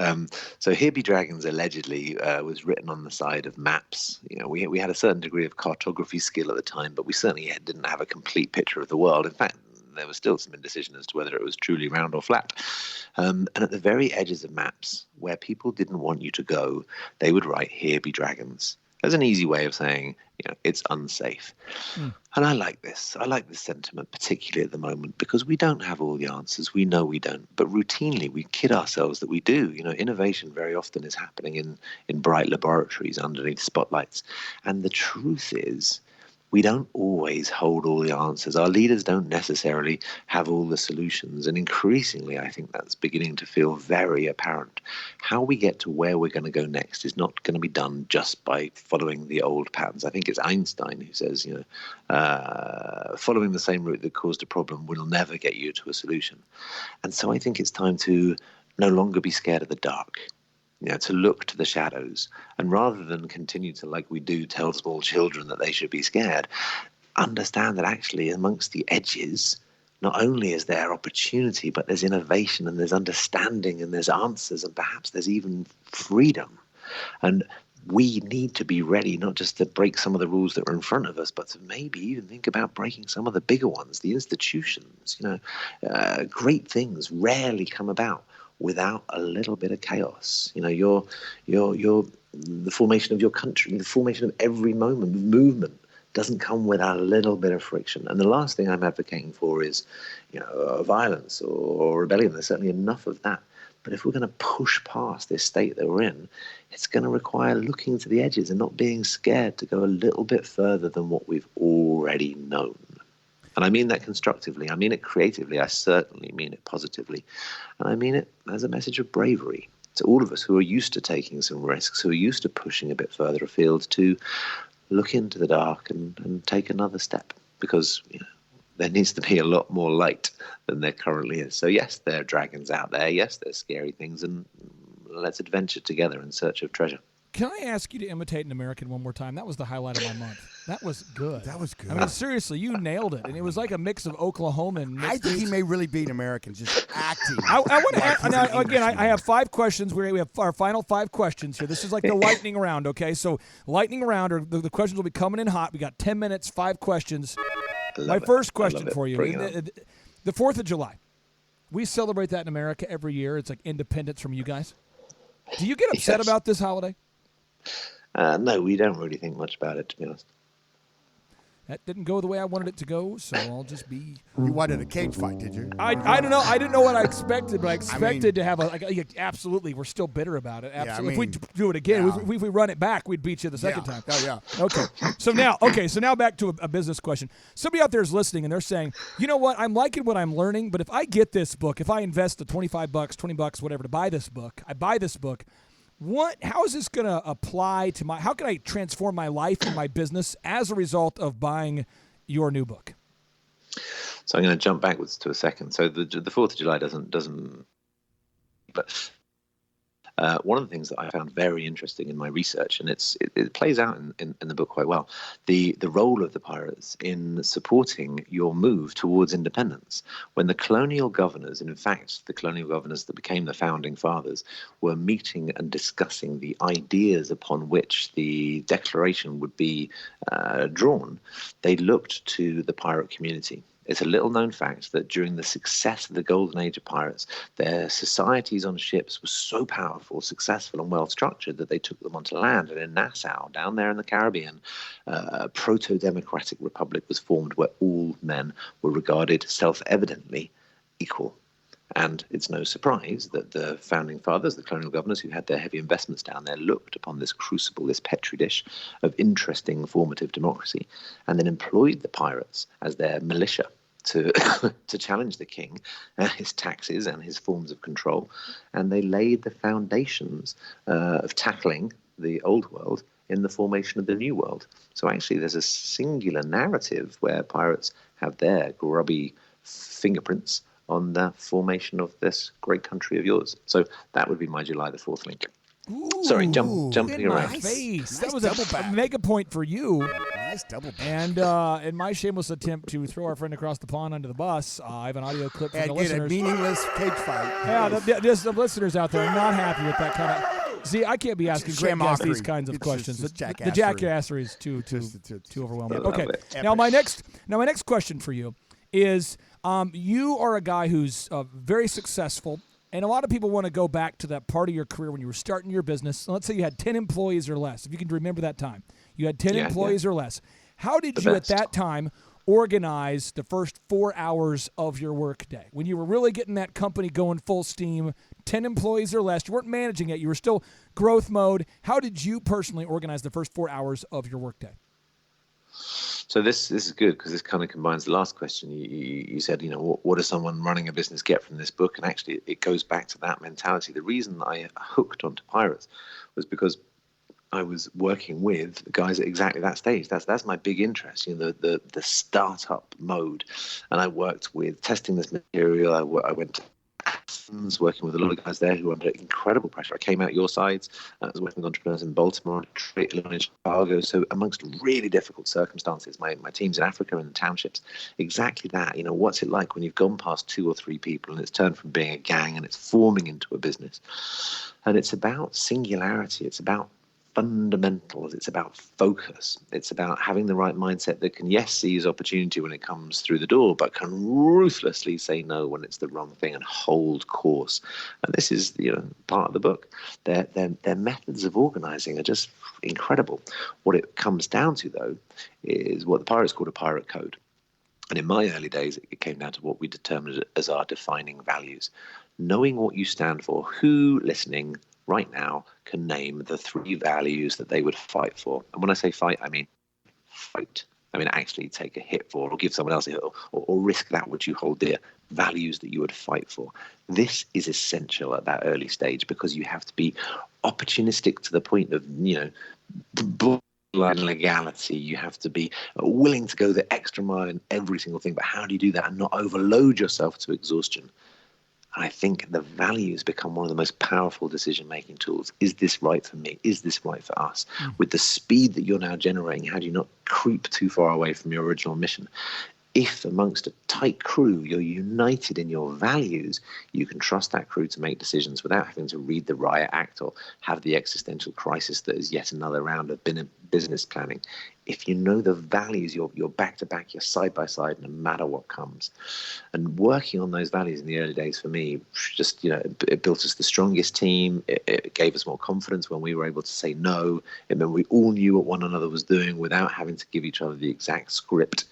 [SPEAKER 5] So Here Be Dragons allegedly was written on the side of maps. We had a certain degree of cartography skill at the time, but we certainly didn't have a complete picture of the world. In fact, there was still some indecision as to whether it was truly round or flat. And at the very edges of maps, where people didn't want you to go, they would write, "Here be dragons," as an easy way of saying, it's unsafe. And I like this. I like this sentiment, particularly at the moment, because we don't have all the answers. We know we don't. But routinely, we kid ourselves that we do. Innovation very often is happening in bright laboratories underneath spotlights. And the truth is, we don't always hold all the answers. Our leaders don't necessarily have all the solutions. And increasingly, I think that's beginning to feel very apparent. How we get to where we're going to go next is not going to be done just by following the old patterns. I think it's Einstein who says, following the same route that caused a problem will never get you to a solution. And so I think it's time to no longer be scared of the dark. To look to the shadows, and rather than continue to, like we do, tell small children that they should be scared, understand that actually amongst the edges, not only is there opportunity, but there's innovation and there's understanding and there's answers and perhaps there's even freedom. And we need to be ready, not just to break some of the rules that are in front of us, but to maybe even think about breaking some of the bigger ones, the institutions. Great things rarely come about without a little bit of chaos. The formation of your country, the formation of every movement doesn't come without a little bit of friction. And the last thing I'm advocating for is, violence or rebellion. There's certainly enough of that. But if we're going to push past this state that we're in, it's going to require looking to the edges and not being scared to go a little bit further than what we've already known. And I mean that constructively. I mean it creatively. I certainly mean it positively. And I mean it as a message of bravery to all of us who are used to taking some risks, who are used to pushing a bit further afield, to look into the dark and take another step. Because there needs to be a lot more light than there currently is. So yes, there are dragons out there. Yes, there's scary things. And let's adventure together in search of treasure.
[SPEAKER 1] Can I ask you to imitate an American one more time? That was the highlight of my month. That was good.
[SPEAKER 4] That was good.
[SPEAKER 1] I mean, seriously, you nailed it. And it was like a mix of Oklahoma and
[SPEAKER 4] I think he may really be an American, just acting.
[SPEAKER 1] I want to ask, now, again, I have 5 questions. We have our final 5 questions here. This is like the lightning round, okay? So lightning round, or the questions will be coming in hot. We got 10 minutes, 5 questions. My first question for you, the 4th of July. We celebrate that in America every year. It's like independence from you guys. Do you get upset about this holiday?
[SPEAKER 5] No, we don't really think much about it, to be honest.
[SPEAKER 1] That didn't go the way I wanted it to go, so I'll just be...
[SPEAKER 4] You wanted a cage fight, did you?
[SPEAKER 1] I don't know. I didn't know what I expected, but I expected to have absolutely, we're still bitter about it. Absolutely. If we do it again, if we run it back, we'd beat you the second time.
[SPEAKER 4] Oh, yeah.
[SPEAKER 1] Okay. So now back to a business question. Somebody out there is listening, and they're saying, you know what, I'm liking what I'm learning, but if I get this book, if I invest the $25, $20, whatever, to buy this book, how is this going to apply to how can I transform my life and my business as a result of buying your new book?
[SPEAKER 5] So I'm going to jump backwards to a second. So the 4th of July doesn't, but one of the things that I found very interesting in my research, and it plays out in the book quite well, the role of the pirates in supporting your move towards independence. When the colonial governors, and in fact the colonial governors that became the founding fathers, were meeting and discussing the ideas upon which the declaration would be drawn, they looked to the pirate community. It's a little-known fact that during the success of the golden age of pirates, their societies on ships were so powerful, successful, and well-structured that they took them onto land. And in Nassau, down there in the Caribbean, a proto-democratic republic was formed where all men were regarded self-evidently equal. And it's no surprise that the founding fathers, the colonial governors who had their heavy investments down there, looked upon this crucible, this petri dish of interesting formative democracy, and then employed the pirates as their militia to challenge the king, his taxes and his forms of control. And they laid the foundations of tackling the old world in the formation of the new world. So actually there's a singular narrative where pirates have their grubby fingerprints on the formation of this great country of yours. So that would be my July the 4th link.
[SPEAKER 1] Ooh,
[SPEAKER 5] sorry, jumping around.
[SPEAKER 1] Face.
[SPEAKER 4] Nice
[SPEAKER 1] That was
[SPEAKER 4] double
[SPEAKER 1] a
[SPEAKER 4] back.
[SPEAKER 1] mega point for you.
[SPEAKER 4] Nice double back.
[SPEAKER 1] And in my shameless attempt to throw our friend across the pond under the bus, I have an audio clip from
[SPEAKER 4] And
[SPEAKER 1] the
[SPEAKER 4] get a
[SPEAKER 1] listeners.
[SPEAKER 4] meaningless cage fight.
[SPEAKER 1] Yeah, the listeners out there are not happy with that kind of. See, I can't be asking great guests these kinds of
[SPEAKER 4] It's
[SPEAKER 1] questions.
[SPEAKER 4] just
[SPEAKER 1] The
[SPEAKER 4] jackassery.
[SPEAKER 1] jackassery is too
[SPEAKER 4] Just
[SPEAKER 1] overwhelming.
[SPEAKER 5] I love
[SPEAKER 1] Okay,
[SPEAKER 5] it.
[SPEAKER 1] now my next question for you is You are a guy who's very successful, and a lot of people want to go back to that part of your career when you were starting your business. Let's say you had 10 employees or less. If you can remember that time. You had 10 employees or less. How did you at that time organize the first 4 hours of your workday? When you were really getting that company going full steam, 10 employees or less, you weren't managing it, you were still growth mode. How did you personally organize the first 4 hours of your workday?
[SPEAKER 5] So this is good because this kind of combines the last question. You said, what does someone running a business get from this book? And actually, it goes back to that mentality. The reason I hooked onto Pirates was because I was working with guys at exactly that stage. That's my big interest, the startup mode. And I worked with testing this material. I went to Athens, working with a lot of guys there who were under incredible pressure. I came out your sides. I was working with entrepreneurs in Baltimore, Detroit, in Chicago. So amongst really difficult circumstances, my teams in Africa and the townships, exactly that. What's it like when you've gone past 2 or 3 people and it's turned from being a gang and it's forming into a business? And it's about singularity. It's about fundamentals. It's about focus. It's about having the right mindset that can, yes, seize opportunity when it comes through the door, but can ruthlessly say no when it's the wrong thing and hold course. And this is, part of the book. Their methods of organizing are just incredible. What it comes down to, though, is what the pirates called a pirate code. And in my early days, it came down to what we determined as our defining values. Knowing what you stand for, who listening right now can name the 3 values that they would fight for. And when I say fight, I mean fight. I mean actually take a hit for or give someone else a hit or risk that which you hold dear. Values that you would fight for. This is essential at that early stage because you have to be opportunistic to the point of, borderline legality. You have to be willing to go the extra mile in every single thing. But how do you do that and not overload yourself to exhaustion? And I think the values become one of the most powerful decision-making tools. Is this right for me? Is this right for us? With the speed that you're now generating, how do you not creep too far away from your original mission? If amongst a tight crew, you're united in your values, you can trust that crew to make decisions without having to read the riot act or have the existential crisis that is yet another round of business planning. If you know the values, you're back to back, you're side by side, no matter what comes. And working on those values in the early days for me, just, it built us the strongest team. It gave us more confidence when we were able to say no. It meant we all knew what one another was doing without having to give each other the exact script.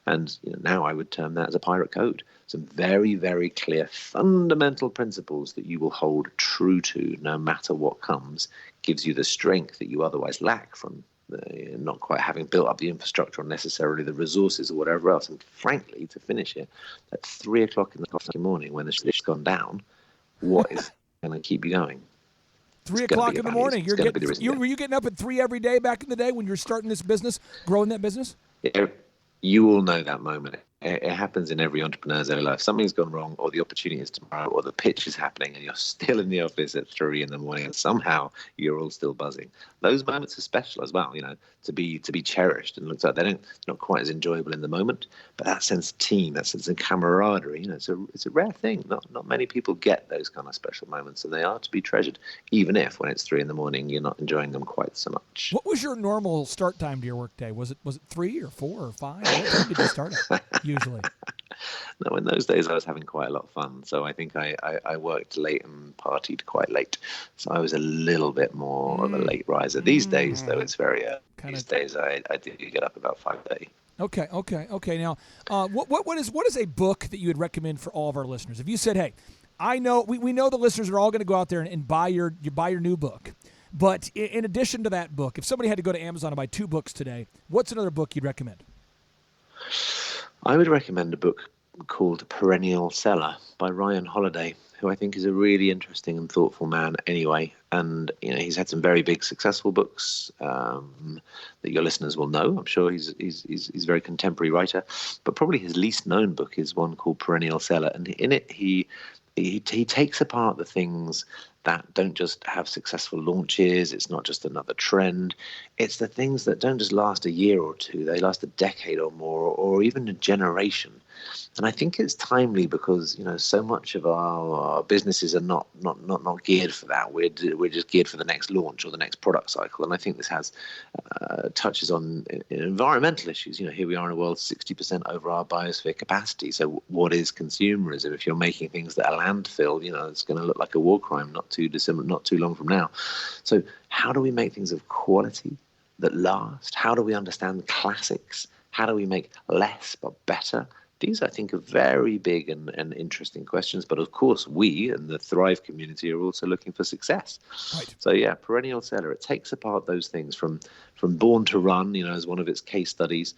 [SPEAKER 5] And now I would term that as a pirate code. Some very, very clear fundamental principles that you will hold true to no matter what comes, gives you the strength that you otherwise lack from not quite having built up the infrastructure or necessarily the resources or whatever else. And frankly, to finish it, at 3 o'clock in the morning when the shit's gone down, what is going to keep you going?
[SPEAKER 1] 3 o'clock in the morning. Were you getting up at 3 every day back in the day when you're starting this business, growing that business?
[SPEAKER 5] Yeah. You all know that moment. It happens in every entrepreneur's early life. Something's gone wrong, or the opportunity is tomorrow, or the pitch is happening, and you're still in the office at 3 in the morning, and somehow you're all still buzzing. Those moments are special as well, to be cherished and looked at. They're not quite as enjoyable in the moment, but that sense of team, that sense of camaraderie, it's a rare thing. Not many people get those kind of special moments, and they are to be treasured, even if when it's 3 in the morning you're not enjoying them quite so much.
[SPEAKER 1] What was your normal start time to your workday? Was it 3 or 4 or 5? What time did you start it usually?
[SPEAKER 5] No, in those days I was having quite a lot of fun. So I think I worked late and partied quite late. So I was a little bit more of a late riser. These days, though, it's very early. These days I do get up about 5:30.
[SPEAKER 1] Okay. Now, what is a book that you would recommend for all of our listeners? If you said, hey, I know we know the listeners are all going to go out there and buy your new book. But in addition to that book, if somebody had to go to Amazon and buy 2 books today, what's another book you'd recommend?
[SPEAKER 5] I would recommend a book called Perennial Seller by Ryan Holiday, who I think is a really interesting and thoughtful man anyway. And he's had some very big successful books that your listeners will know. I'm sure he's a very contemporary writer, but probably his least known book is one called Perennial Seller. And in it, he takes apart the things that don't just have successful launches. It's not just another trend. It's the things that don't just last a year or two. They last a decade or more, or even a generation. And I think it's timely because, so much of our businesses are not geared for that. We're just geared for the next launch or the next product cycle. And I think this has touches on environmental issues. Here we are in a world 60% over our biosphere capacity. So what is consumerism? If you're making things that are landfill, it's going to look like a war crime not too long from now. So how do we make things of quality that last? How do we understand classics? How do we make less but better? These, I think, are very big and interesting questions. But of course, we and the Thrive community are also looking for success.
[SPEAKER 1] Right.
[SPEAKER 5] So yeah, perennial seller. It takes apart those things from Born to Run, as one of its case studies,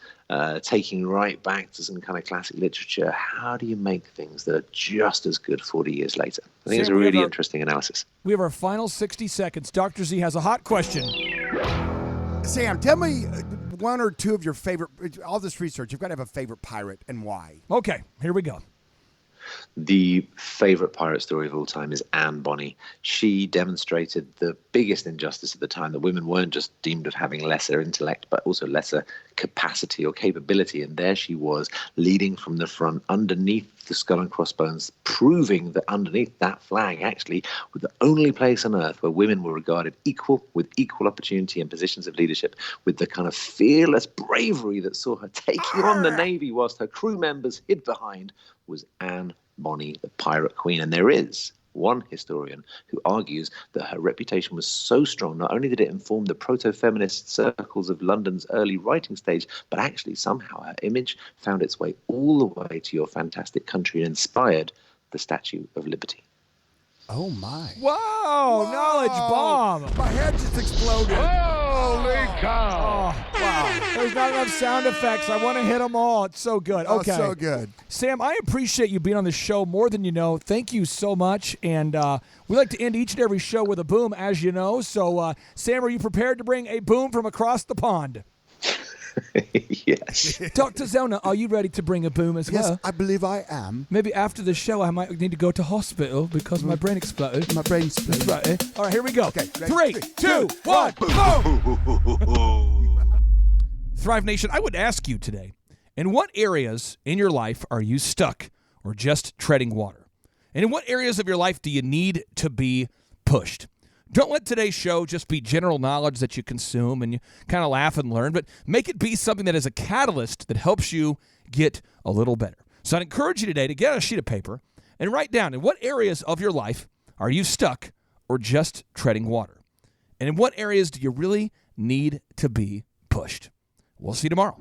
[SPEAKER 5] taking right back to some kind of classic literature. How do you make things that are just as good 40 years later? I think it's a really interesting analysis.
[SPEAKER 1] We have our final 60 seconds. Dr. Z has a hot question.
[SPEAKER 4] Sam, tell me one or two of your favorite, all this research, you've got to have a favorite pirate and why.
[SPEAKER 1] Okay, here we go.
[SPEAKER 5] The favorite pirate story of all time is Anne Bonny. She demonstrated the biggest injustice at the time, that women weren't just deemed of having lesser intellect, but also lesser capacity or capability. And there she was, leading from the front underneath the skull and crossbones, proving that underneath that flag actually was the only place on earth where women were regarded with equal opportunity and positions of leadership, with the kind of fearless bravery that saw her taking on the Navy whilst her crew members hid behind, was Anne Bonny, the pirate queen. And there is one historian who argues that her reputation was so strong, not only did it inform the proto-feminist circles of London's early writing stage, but actually somehow her image found its way all the way to your fantastic country and inspired the Statue of Liberty.
[SPEAKER 4] Oh, my.
[SPEAKER 1] Whoa, knowledge bomb.
[SPEAKER 4] My head just exploded.
[SPEAKER 2] Holy cow!
[SPEAKER 1] Oh, wow. There's not enough sound effects. I want to hit them all. It's so good. Okay.
[SPEAKER 4] Oh, so good.
[SPEAKER 1] Sam, I appreciate you being on the show more than you know. Thank you so much. And we like to end each and every show with a boom, as you know. So, Sam, are you prepared to bring a boom from across the pond?
[SPEAKER 5] Yes.
[SPEAKER 1] Dr. Zellner, are you ready to bring a boom as well?
[SPEAKER 4] Yes, I believe I am.
[SPEAKER 1] Maybe after the show, I might need to go to hospital because my brain exploded.
[SPEAKER 4] My brain's exploded.
[SPEAKER 1] Right. All right, here we go.
[SPEAKER 4] Okay, ready?
[SPEAKER 1] 3, 2, 1, boom! Thrive Nation, I would ask you today, in what areas in your life are you stuck or just treading water? And in what areas of your life do you need to be pushed? Don't let today's show just be general knowledge that you consume and you kind of laugh and learn, but make it be something that is a catalyst that helps you get a little better. So I'd encourage you today to get a sheet of paper and write down in what areas of your life are you stuck or just treading water? And in what areas do you really need to be pushed? We'll see you tomorrow.